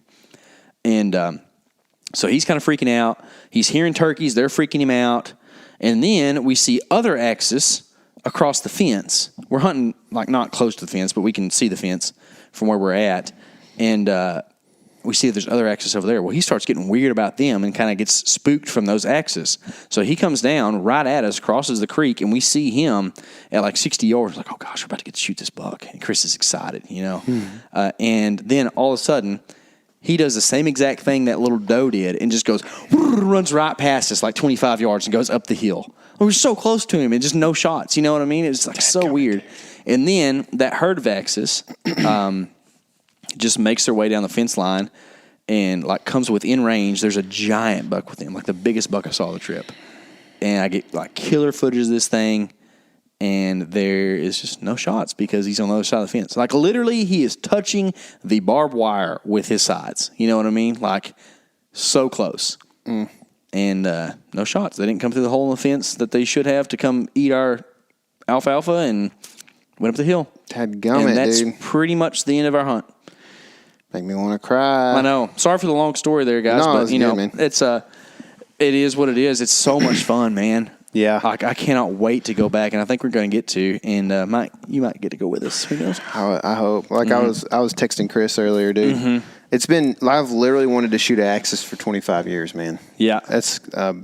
And so he's kind of freaking out. He's hearing turkeys. They're freaking him out. And then we see other Axis across the fence. We're hunting, like, not close to the fence, but we can see the fence from where we're at. And we see there's other Axis over there. Well, he starts getting weird about them and kind of gets spooked from those Axis. So he comes down right at us, crosses the creek, and we see him at like 60 yards. Like, oh, gosh, we're about to get to shoot this buck. And Chris is excited, you know. And then all of a sudden, he does the same exact thing that little doe did and just goes, runs right past us like 25 yards and goes up the hill. We're so close to him and just no shots. You know what I mean? It's like so weird. And then that herd of Axis just makes their way down the fence line and like comes within range. There's a giant buck with him, like the biggest buck I saw on the trip. And I get like killer footage of this thing. And there is just no shots because he's on the other side of the fence. Like, literally, he is touching the barbed wire with his sides. You know what I mean? Like, so close. And no shots. They didn't come through the hole in the fence that they should have to come eat our alfalfa and went up the hill. Dadgummit, and that's dude. Pretty much the end of our hunt. Make me want to cry. I know. Sorry for the long story there, guys. No, but, you know, man. it is what it is. It's so much fun, man. Yeah. I cannot wait to go back, and I think we're going to get to. And you might get to go with us. Who knows? I hope. Like I was texting Chris earlier, dude. It's been. I've literally wanted to shoot an Axis for 25 years, man. Yeah, that's a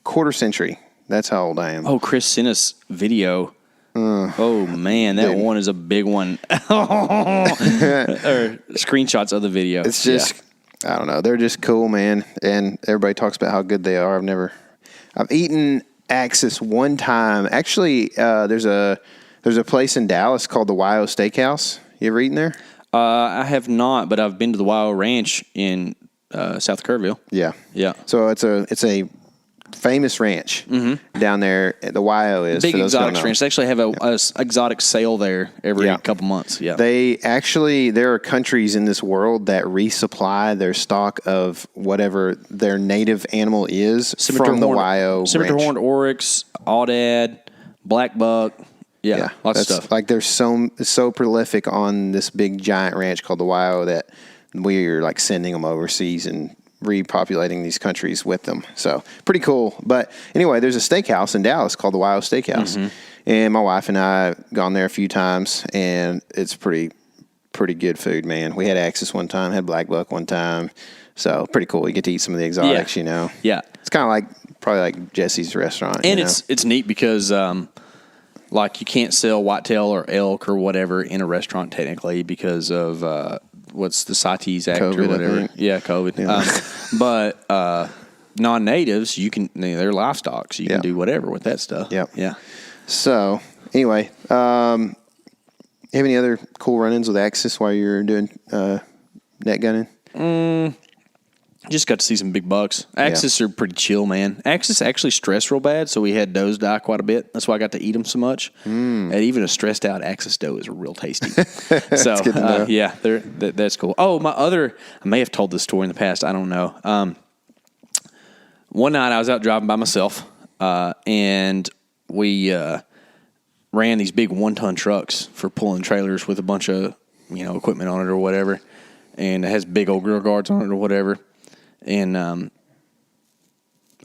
quarter century. That's how old I am. Oh, Chris sent us video. Oh man, that one is a big one. Or screenshots of the video. It's just, I don't know. They're just cool, man. And everybody talks about how good they are. I've eaten Axis one time. Actually, there's a place in Dallas called the WHITETAIL Steakhouse. You ever eaten there? I have not, but I've been to the WHITETAIL Ranch in South Kerrville. Yeah. So it's a famous ranch down there. The WHITETAIL is big exotic ranch. They actually have a exotic sale there every couple months. Yeah. There are countries in this world that resupply their stock of whatever their native animal is from the WHITETAIL ranch. Scimitar horned oryx, aoudad, black buck. Yeah, lots of stuff. Like they're so prolific on this big giant ranch called the WHITETAIL that we're like sending them overseas and repopulating these countries with them. So pretty cool. But anyway, there's a steakhouse in Dallas called the WHITETAIL Steakhouse. And my wife and I gone there a few times, and it's pretty good food, man. We had Axis one time, had black buck one time. So pretty cool. You get to eat some of the exotics, you know. Yeah. It's kind of probably like Jesse's restaurant. And it's neat because like you can't sell whitetail or elk or whatever in a restaurant technically because of what's the CITES Act COVID, or whatever. Yeah, COVID. Yeah. But non-natives, they're livestock, so you can do whatever with that stuff. Yep. Yeah. So anyway, you have any other cool run-ins with Axis while you're doing net gunning? Just got to see some big bucks. Axis are pretty chill, man. Axis actually stress real bad, so we had does die quite a bit. That's why I got to eat them so much. And even a stressed out Axis doe is real tasty. So yeah, that's cool. Oh, I may have told this story in the past. I don't know. One night I was out driving by myself, and we ran these big 1-ton trucks for pulling trailers with a bunch of equipment on it or whatever, and it has big old grill guards on it or whatever. And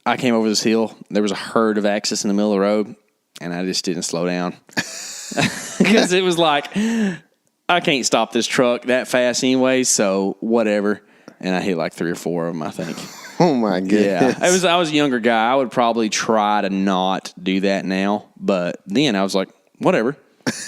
I came over this hill. There was a herd of Axis in the middle of the road, and I just didn't slow down because it was like, I can't stop this truck that fast anyway, so whatever. And I hit like 3 or 4 of them, I think. Oh my goodness! Yeah, I was a younger guy. I would probably try to not do that now, but then I was like, whatever.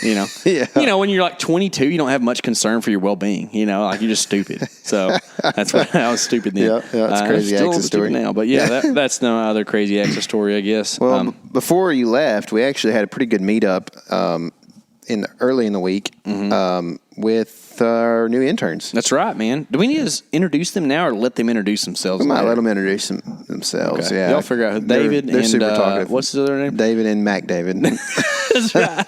Yeah. When you're like 22, you don't have much concern for your well-being. Like you're just stupid. So that's what I was stupid then. Yeah, that's a crazy Axis story now. But that's no other crazy Axis story, I guess. Well, before you left, we actually had a pretty good meetup early in the week with our new interns. That's right, man. Do we need to introduce them now or let them introduce themselves? We might let them introduce themselves. Okay. Yeah, y'all figure out who David they're and super talkative. What's his other name? David and Mac David. That's right.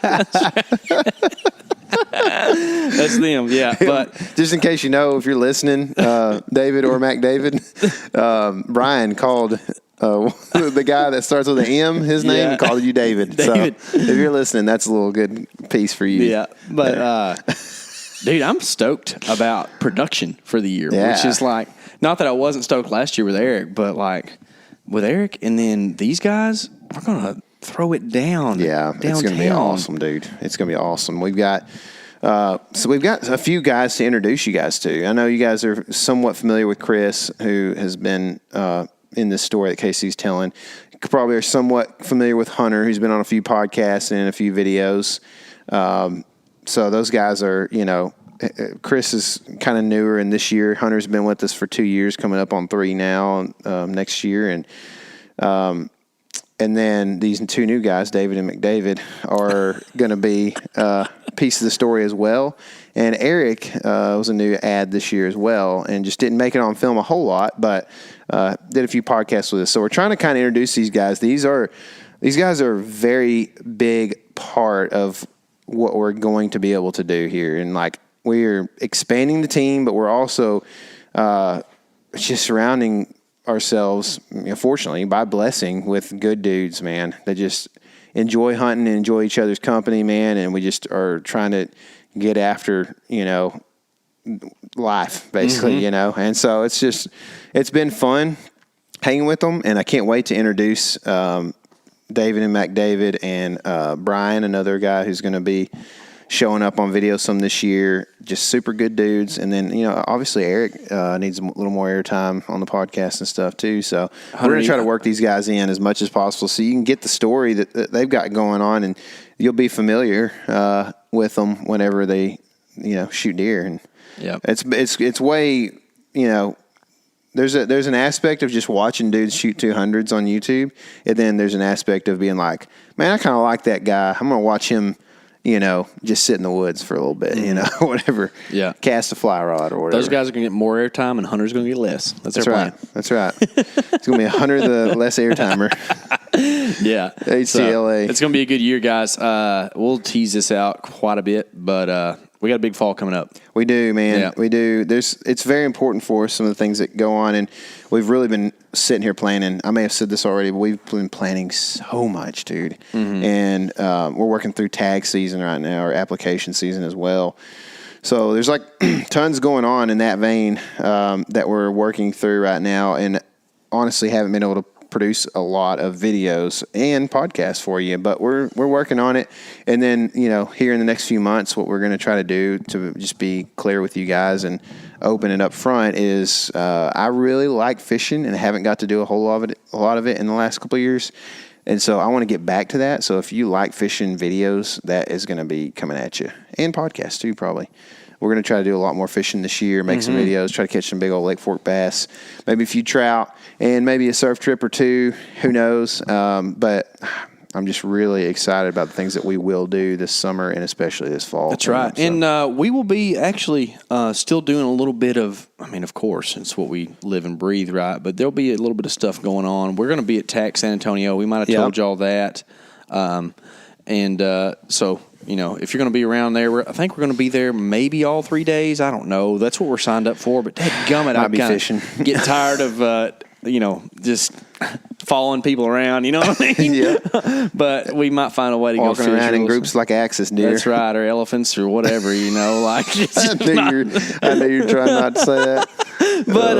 That's them. Yeah, but just in case if you're listening, David or Mac David, Brian called the guy that starts with an M, his name, and called you David. David. So if you're listening, that's a little good piece for you. Yeah, but dude, I'm stoked about production for the year, which is like, not that I wasn't stoked last year with Eric, but like with Eric and then these guys, we're gonna throw it down. Yeah, downtown. It's gonna be awesome, dude. It's gonna be awesome. We've got a few guys to introduce you guys to. I know you guys are somewhat familiar with Chris, who has been in this story that KC's telling. You probably are somewhat familiar with Hunter, who's been on a few podcasts and in a few videos. So those guys are, Chris is kind of newer in this year. Hunter's been with us for 2 years, coming up on 3 now next year. And then these 2 new guys, David and McDavid, are going to be a piece of the story as well. And Eric was a new ad this year as well, and just didn't make it on film a whole lot, but did a few podcasts with us. So we're trying to kind of introduce these guys. These guys are a very big part of what we're going to be able to do here. And like, we're expanding the team, but we're also just surrounding ourselves, fortunately, by blessing, with good dudes, man. They just enjoy hunting and enjoy each other's company, man. And we just are trying to get after, life, basically, And so it's been fun hanging with them. And I can't wait to introduce David and Mac David and Brian, another guy who's going to be showing up on video some this year. Just super good dudes. And then, obviously Eric needs a little more airtime on the podcast and stuff too. So we're going to try to work these guys in as much as possible so you can get the story that they've got going on, and you'll be familiar with them whenever they, shoot deer. And it's way, there's an aspect of just watching dudes shoot 200s on YouTube, and then there's an aspect of being like, man, I kind of like that guy. I'm going to watch him, just sit in the woods for a little bit, whatever. Yeah. Cast a fly rod or whatever. Those guys are going to get more airtime, and Hunter's going to get less. That's right. That's right. It's going to be Hunter, the less airtimer. Yeah. HTLA. So it's going to be a good year, guys. We'll tease this out quite a bit, but we got a big fall coming up. We do, man. Yeah. We do. It's very important for us, some of the things that go on, and we've really been sitting here planning. I may have said this already, but we've been planning so much, dude. Mm-hmm. And we're working through tag season right now, or application season as well. So there's like tons going on in that vein that we're working through right now, and honestly haven't been able to produce a lot of videos and podcasts for you, but we're working on it. And then, here in the next few months, what we're going to try to do, to just be clear with you guys and open it up front, is I really like fishing and haven't got to do a lot of it in the last couple of years. And so I want to get back to that. So if you like fishing videos, that is going to be coming at you. And podcasts too, probably. We're going to try to do a lot more fishing this year, make some videos, try to catch some big old Lake Fork bass, maybe a few trout, and maybe a surf trip or two. Who knows? But I'm just really excited about the things that we will do this summer and especially this fall. That's right. So. And we will be actually still doing a little bit of, I mean, of course, it's what we live and breathe, right? But there'll be a little bit of stuff going on. We're going to be at TAC San Antonio. We might have told y'all that. So, you know, if you're going to be around there, I think we're going to be there maybe all 3 days. I don't know. That's what we're signed up for. But dadgummit, I'm kind of getting tired of, you know, just following people around. You know what I mean? Yeah. But we might find a way to walking go around in groups like axis deer. That's right, or elephants or whatever. You know, like I knew you were trying not to say that. But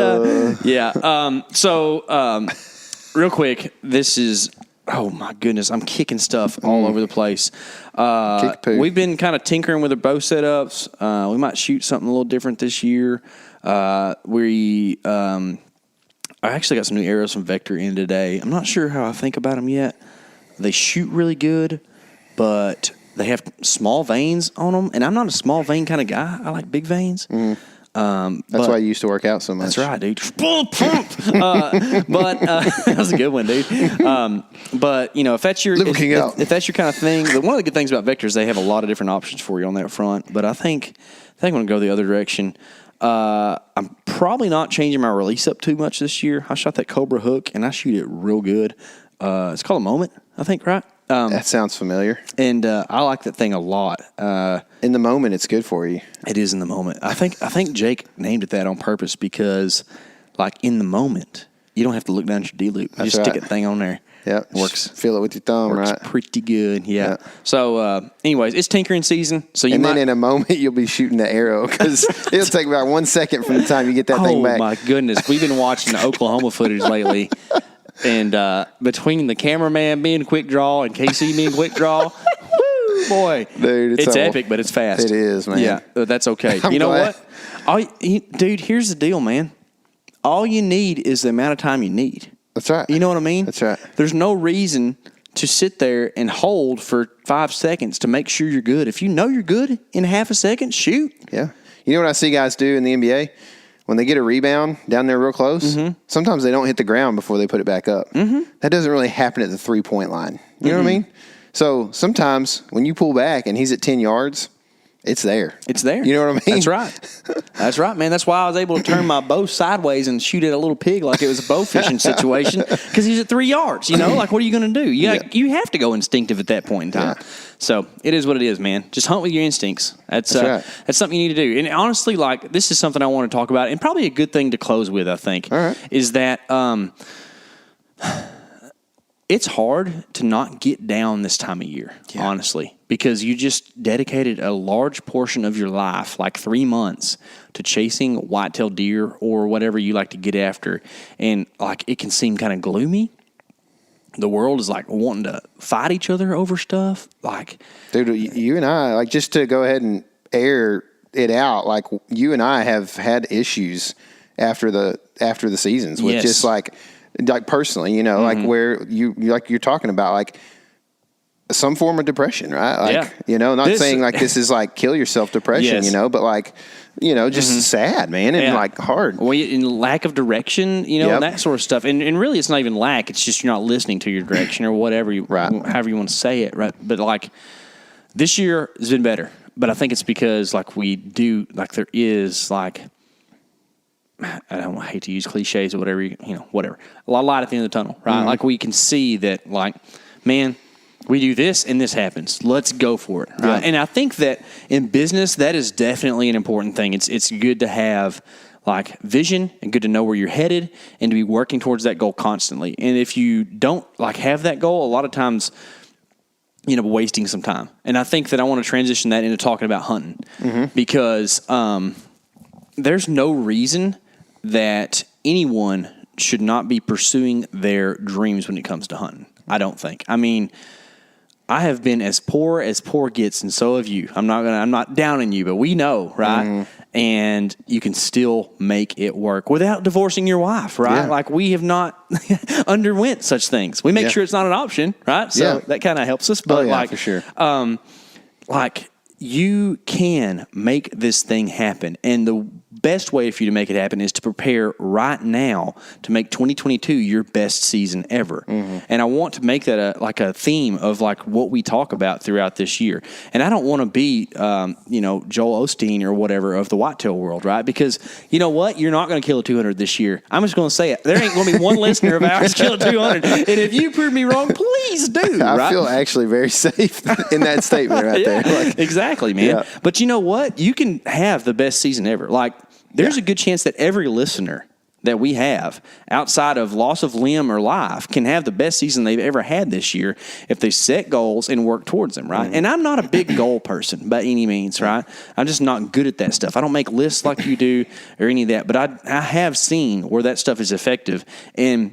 real quick, this is. Oh, my goodness. I'm kicking stuff all over the place. We've been kind of tinkering with our bow setups. We might shoot something a little different this year. I actually got some new arrows from Vector in today. I'm not sure how I think about them yet. They shoot really good, but they have small veins on them. And I'm not a small vein kind of guy. I like big veins. That's why you used to work out so much. That's right, dude. That was a good one, dude. But you know, if that's your if that's your kind of thing, one of the good things about Vector is they have a lot of different options for you on that front. But I think I'm going to go the other direction. I'm probably not changing my release up too much this year. I shot that Cobra hook and I shoot it real good. It's called a Moment, I think, right? That sounds familiar. And I like that thing a lot. In the moment, it's good for you. It is in the moment. I think Jake named it that on purpose because, like, in the moment, you don't have to look down at your D-loop. You just stick that thing on there. Yeah, works. Feel it with your thumb, works right? Pretty good. Yeah. So, anyways, it's tinkering season. So then in a moment you'll be shooting the arrow because it'll take about 1 second from the time you get that thing back. Oh my goodness, we've been watching the Oklahoma footage lately, and between the cameraman being quick draw and K.C. being quick draw. Boy, dude, it's epic, but it's fast. It is, man. Yeah, that's okay. You know what? Dude, here's the deal, man. All you need is the amount of time you need. That's right. You know what I mean? That's right. There's no reason to sit there and hold for 5 seconds to make sure you're good. If you know you're good in half a second, shoot. Yeah. You know what I see guys do in the NBA? When they get a rebound down there real close, sometimes they don't hit the ground before they put it back up. That doesn't really happen at the 3-point line. You know what I mean? So sometimes when you pull back and he's at 10 yards, it's there. It's there. You know what I mean? That's right. That's right, man. That's why I was able to turn my bow sideways and shoot at a little pig like it was a bow fishing situation because he's at 3 yards. You know, like what are you going to do? You have to go instinctive at that point in time. Yeah. So it is what it is, man. Just hunt with your instincts. That's right. That's something you need to do. And honestly, like this is something I want to talk about, and probably a good thing to close with. I think is that. It's hard to not get down this time of year, honestly, because you just dedicated a large portion of your life, like 3 months, to chasing whitetail deer or whatever you like to get after. And, like, it can seem kind of gloomy. The world is, like, wanting to fight each other over stuff. Like, dude, you and I, like, just to go ahead and air it out, like, you and I have had issues after the seasons with just, like personally, you know, like where you're talking about, like some form of depression, right? Like, you know, not saying like this is like kill yourself depression, you know, but like, you know, just sad, man, and like hard. Well, in lack of direction, you know, and that sort of stuff. And really, it's not even lack. It's just you're not listening to your direction or whatever, however you want to say it, right? But like this year has been better. But I think it's because like there is like, I hate to use cliches or whatever, whatever. A lot of light at the end of the tunnel, right? Like we can see that, like, man, we do this and this happens. Let's go for it, right? And I think that in business, that is definitely an important thing. It's good to have like vision and good to know where you're headed and to be working towards that goal constantly. And if you don't like have that goal, a lot of times you know, wasting some time. And I think that I want to transition that into talking about hunting because there's no reason that anyone should not be pursuing their dreams when it comes to hunting. I don't think. I mean, I have been as poor gets, and so have you. I'm not downing you, but we know, right? and you can still make it work without divorcing your wife, right? Yeah. Like we have not underwent such things. We make sure it's not an option, right? So that kind of helps us. But like, for sure. Like you can make this thing happen, and the best way for you to make it happen is to prepare right now to make 2022 your best season ever. And I want to make that a theme of like what we talk about throughout this year. And I don't want to be, Joel Osteen or whatever of the whitetail world, right? Because you know what? You're not going to kill a 200 this year. I'm just going to say it. There ain't going to be one listener of ours kill a 200. And if you prove me wrong, please do. I feel actually very safe in that statement right there. Like, exactly, man. Yeah. But you know what? You can have the best season ever. Like, there's a good chance that every listener that we have outside of loss of limb or life can have the best season they've ever had this year if they set goals and work towards them, right? And I'm not a big goal person by any means, right? I'm just not good at that stuff. I don't make lists like you do or any of that, but I have seen where that stuff is effective, and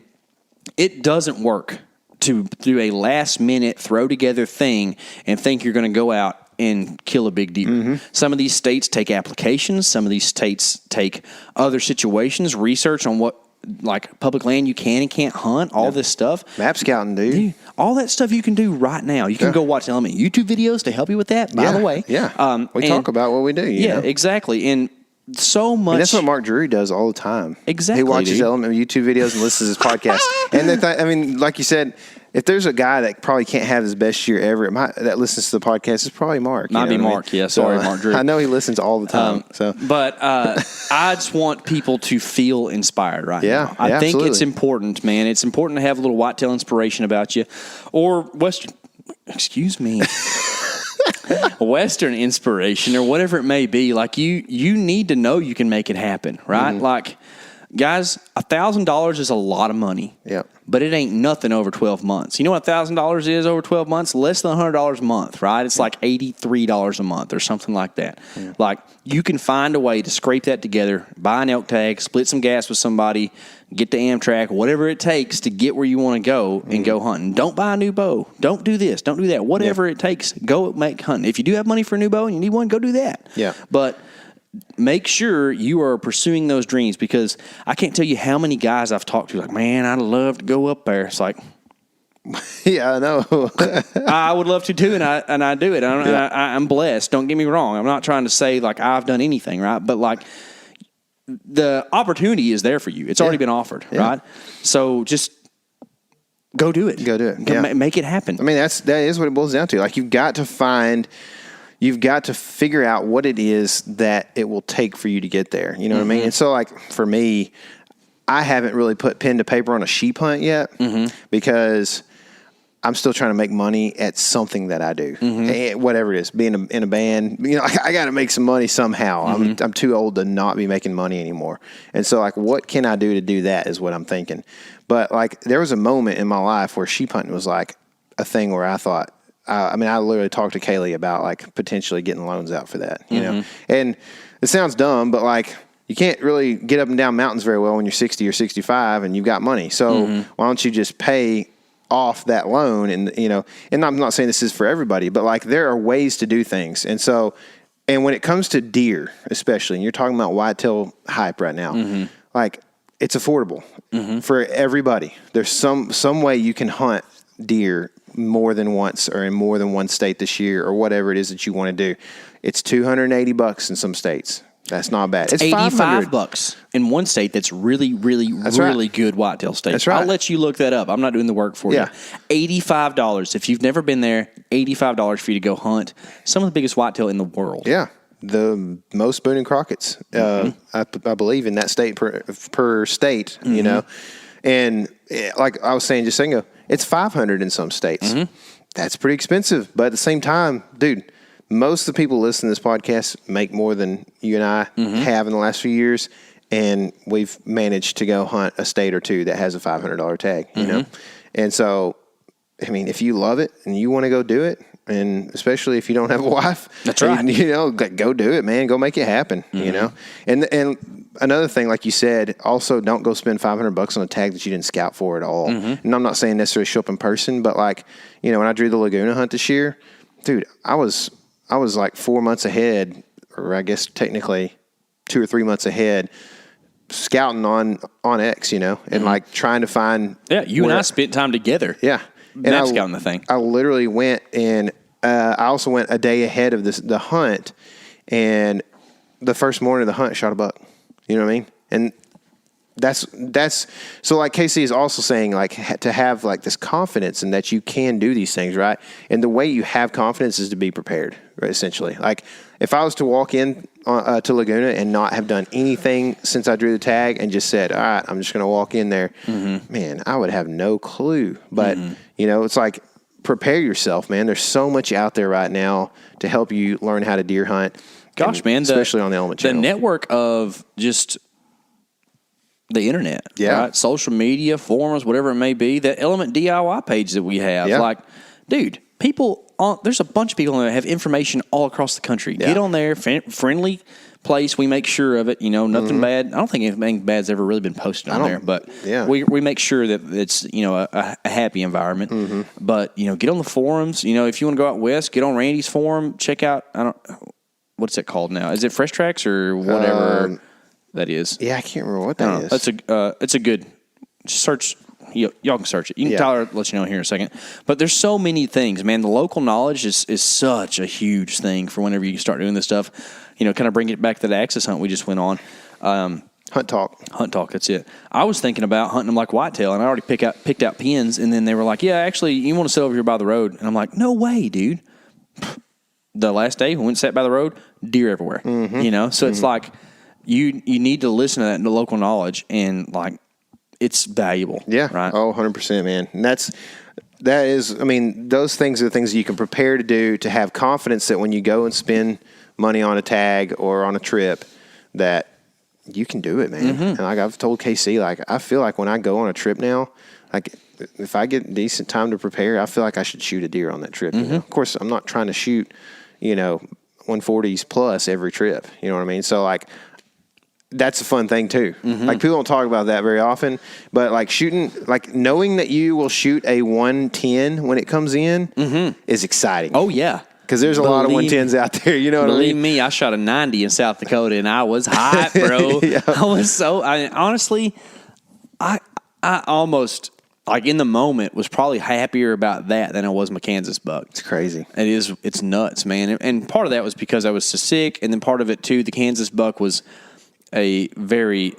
it doesn't work to do a last minute throw together thing and think you're going to go out and kill a big deer. Some of these states take applications. Some of these states take other situations, research on what like public land you can and can't hunt, all this stuff. Map scouting, dude. All that stuff you can do right now. You can go watch Element YouTube videos to help you with that, by the way. Yeah. We talk about what we do. You know? Exactly. And so much. And that's what Mark Drury does all the time. Exactly. He watches Element YouTube videos and listens to his podcast. And like you said, if there's a guy that probably can't have his best year ever, that listens to the podcast, it's probably Mark. Might be Mark. Yeah, sorry, Mark Drury. I know he listens all the time. But I just want people to feel inspired right now. I think absolutely. it's important, man. It's important to have a little whitetail inspiration about you, or Western inspiration, or whatever it may be. Like you need to know you can make it happen, right? Like, guys, $1,000 is a lot of money. Yeah. But it ain't nothing over 12 months. You know what $1,000 is over 12 months? Less than $100 a month, right? It's like $83 a month or something like that. Yeah. Like, you can find a way to scrape that together, buy an elk tag, split some gas with somebody, get the Amtrak, whatever it takes to get where you want to go and go hunting. Don't buy a new bow. Don't do this. Don't do that. Whatever it takes, go make hunting. If you do have money for a new bow and you need one, go do that. Yeah. But make sure you are pursuing those dreams, because I can't tell you how many guys I've talked to like, man, I'd love to go up there. It's like, yeah, I know. I would love to too, and I do it. I'm blessed. Don't get me wrong. I'm not trying to say like I've done anything, right? But like, the opportunity is there for you. It's already been offered, right? So just go do it. Go do it. Make it happen. I mean, that is what it boils down to. Like, you've got to figure out what it is that it will take for you to get there. You know what I mean? And so, like, for me, I haven't really put pen to paper on a sheep hunt yet because I'm still trying to make money at something that I do, whatever it is. Being in a band, you know, I got to make some money somehow. I'm too old to not be making money anymore. And so, like, what can I do to do that is what I'm thinking. But, like, there was a moment in my life where sheep hunting was, like, a thing where I thought, I literally talked to Kaylee about, like, potentially getting loans out for that, you know. And it sounds dumb, but, like, you can't really get up and down mountains very well when you're 60 or 65 and you've got money. So why don't you just pay off that loan? And, you know, and I'm not saying this is for everybody, but, like, there are ways to do things. And so, and when it comes to deer, especially, and you're talking about whitetail hype right now, like, it's affordable for everybody. There's some way you can hunt deer more than once or in more than one state this year, or whatever it is that you want to do. It's $280 in some states. That's not bad. It's $85 in one state that's really, really, really good whitetail state. That's right. I'll let you look that up. I'm not doing the work for you. $85. If you've never been there, $85 for you to go hunt some of the biggest whitetail in the world. Yeah. The most Boone and Crockett's, I believe, in that state per state, you know. And like I was saying just a second ago, it's $500 in some states. That's pretty expensive. But at the same time, dude, most of the people listening to this podcast make more than you and I have in the last few years. And we've managed to go hunt a state or two that has a $500 tag, you know. And so, I mean, if you love it and you want to go do it, and especially if you don't have a wife, that's right. You know, go do it, man. Go make it happen, you know. And another thing, like you said, also don't go spend $500 on a tag that you didn't scout for at all. And I'm not saying necessarily show up in person, but, like, you know, when I drew the Laguna hunt this year, dude, I was like 4 months ahead, or I guess technically 2 or 3 months ahead, scouting on X, and like trying to find. Yeah, you and I spent time together. Yeah, and scouting the thing. I literally went and I also went a day ahead of the hunt, and the first morning of the hunt shot a buck. You know what I mean? And that's so like K.C. is also saying like to have like this confidence and that you can do these things, right? And the way you have confidence is to be prepared, right? Essentially, like if I was to walk in to Laguna and not have done anything since I drew the tag and just said, all right, I'm just going to walk in there, man, I would have no clue. But it's like prepare yourself, man. There's so much out there right now to help you learn how to deer hunt. Gosh, man, especially on the Element channel. The network of just the internet, right? Social media, forums, whatever it may be, the Element DIY page that we have. Like, dude, there's a bunch of people that have information all across the country. Get on there, friendly place. We make sure of it. Nothing bad. I don't think anything bad's ever really been posted on there, but we make sure that it's a happy environment. But get on the forums. If you want to go out west, get on Randy's forum. Check out what's it called now? Is it Fresh Tracks or whatever? That is. Yeah, I can't remember what that is. It's a good search. Y'all can search it. Tyler let you know here in a second. But there's so many things, man. The local knowledge is such a huge thing for whenever you start doing this stuff. Kind of bring it back to the axis hunt we just went on. Hunt talk. That's it. I was thinking about hunting them like whitetail, and I already picked out pins, and then they were like, yeah, actually, you want to sit over here by the road. And I'm like, no way, dude. The last day, we went and sat by the road, deer everywhere. So it's like, You need to listen to that in the local knowledge, and like it's valuable. Yeah. Right. Oh, 100%, man. And that is, I mean, those things are the things you can prepare to do to have confidence that when you go and spend money on a tag or on a trip, that you can do it, man. And like I've told KC, like I feel like when I go on a trip now, like if I get decent time to prepare, I feel like I should shoot a deer on that trip. Of course, I'm not trying to shoot, 140s plus every trip. You know what I mean? So like, that's a fun thing too. Like people don't talk about that very often, but like shooting, like knowing that you will shoot a 110 when it comes in is exciting. Oh yeah. Because there's a lot of 110s out there. You know what I mean? Believe me, I shot a 90 in South Dakota and I was hot, bro. I was honestly, I almost like in the moment was probably happier about that than I was my Kansas buck. It's crazy. It's nuts, man. And part of that was because I was so sick. And then part of it too, the Kansas buck was a very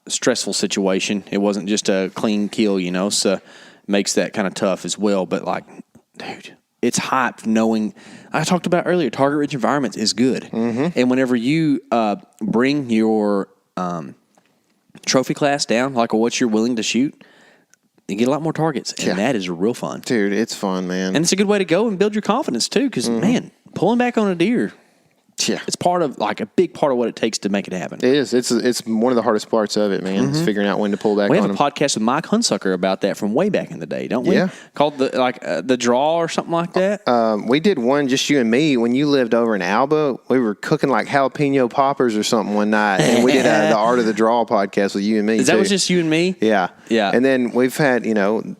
stressful situation. It wasn't just a clean kill, so makes that kind of tough as well. But like, dude, it's hyped knowing, I talked about earlier, target-rich environments is good. And whenever you bring your trophy class down, like what you're willing to shoot, you get a lot more targets. And that is real fun. Dude, it's fun, man. And it's a good way to go and build your confidence too, because, man, pulling back on a deer, it's part of a big part of what it takes to make it happen. It is. It's one of the hardest parts of it, man. It's figuring out when to pull back on them. We have a podcast with Mike Hunsucker about that from way back in the day, don't we? Yeah. Called the draw or something like that. We did one, just you and me, when you lived over in Alba. We were cooking like jalapeno poppers or something one night, and we did the Art of the Draw podcast with you and me. Is that was just you and me? Yeah. Yeah. And then we've had,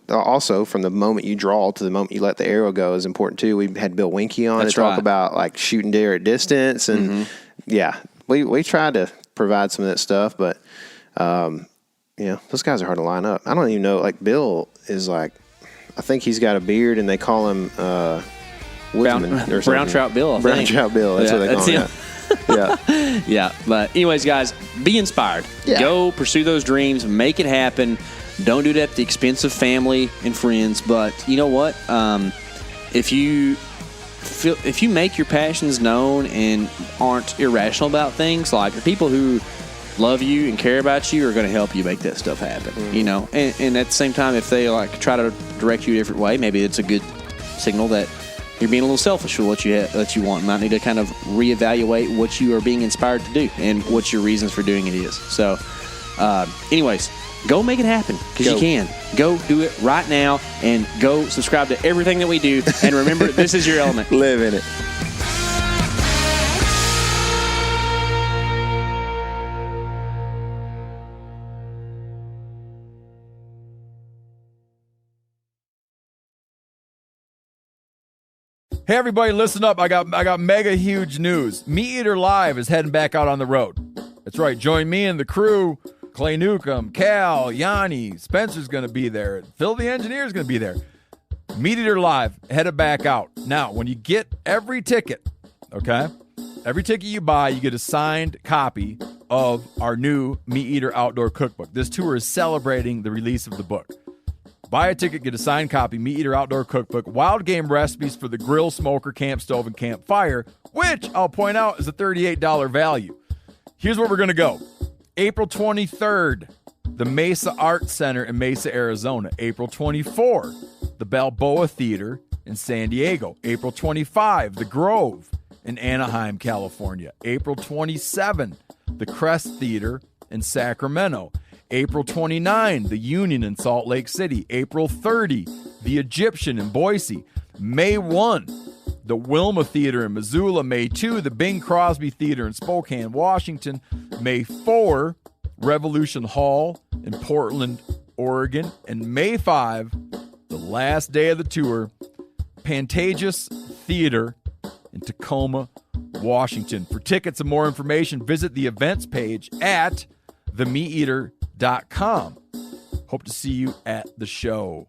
also from the moment you draw to the moment you let the arrow go is important too. We had Bill Winkie on to talk about like shooting deer at distance and we tried to provide some of that stuff, but those guys are hard to line up. I don't even know. Like Bill is like, I think he's got a beard, and they call him Woodsman or something. Brown Trout Bill. Brown Trout Bill. That's what they call him. Yeah. But anyways, guys, be inspired. Yeah. Go pursue those dreams. Make it happen. Don't do it at the expense of family and friends. But you know what? If you make your passions known and aren't irrational about things, like the people who love you and care about you are going to help you make that stuff happen. And at the same time, if they like try to direct you a different way, maybe it's a good signal that you're being a little selfish with what you want. You might need to kind of reevaluate what you are being inspired to do and what your reasons for doing it is. So, anyways, go make it happen because you can. Go do it right now and go subscribe to everything that we do. And remember, this is your element. Live in it. Hey everybody, listen up. I got mega huge news. Meat Eater Live is heading back out on the road. That's right. Join me and the crew. Clay Newcomb, Cal, Yanni, Spencer's going to be there. Phil the engineer's going to be there. Meat Eater Live, headed back out. Now, when you get every ticket, okay, every ticket you buy, you get a signed copy of our new Meat Eater Outdoor Cookbook. This tour is celebrating the release of the book. Buy a ticket, get a signed copy, Meat Eater Outdoor Cookbook, wild game recipes for the grill, smoker, camp stove, and campfire, which I'll point out is a $38 value. Here's where we're going to go. April 23rd, the Mesa Art Center in Mesa, Arizona. April 24, the Balboa Theater in San Diego. April 25, the Grove in Anaheim, California. April 27, the Crest Theater in Sacramento. April 29, the Union in Salt Lake City. April 30, the Egyptian in Boise. May 1, the Wilma Theater in Missoula. May 2, the Bing Crosby Theater in Spokane, Washington. May 4, Revolution Hall in Portland, Oregon. And May 5, the last day of the tour, Pantages Theater in Tacoma, Washington. For tickets and more information, visit the events page at themeateater.com. Hope to see you at the show.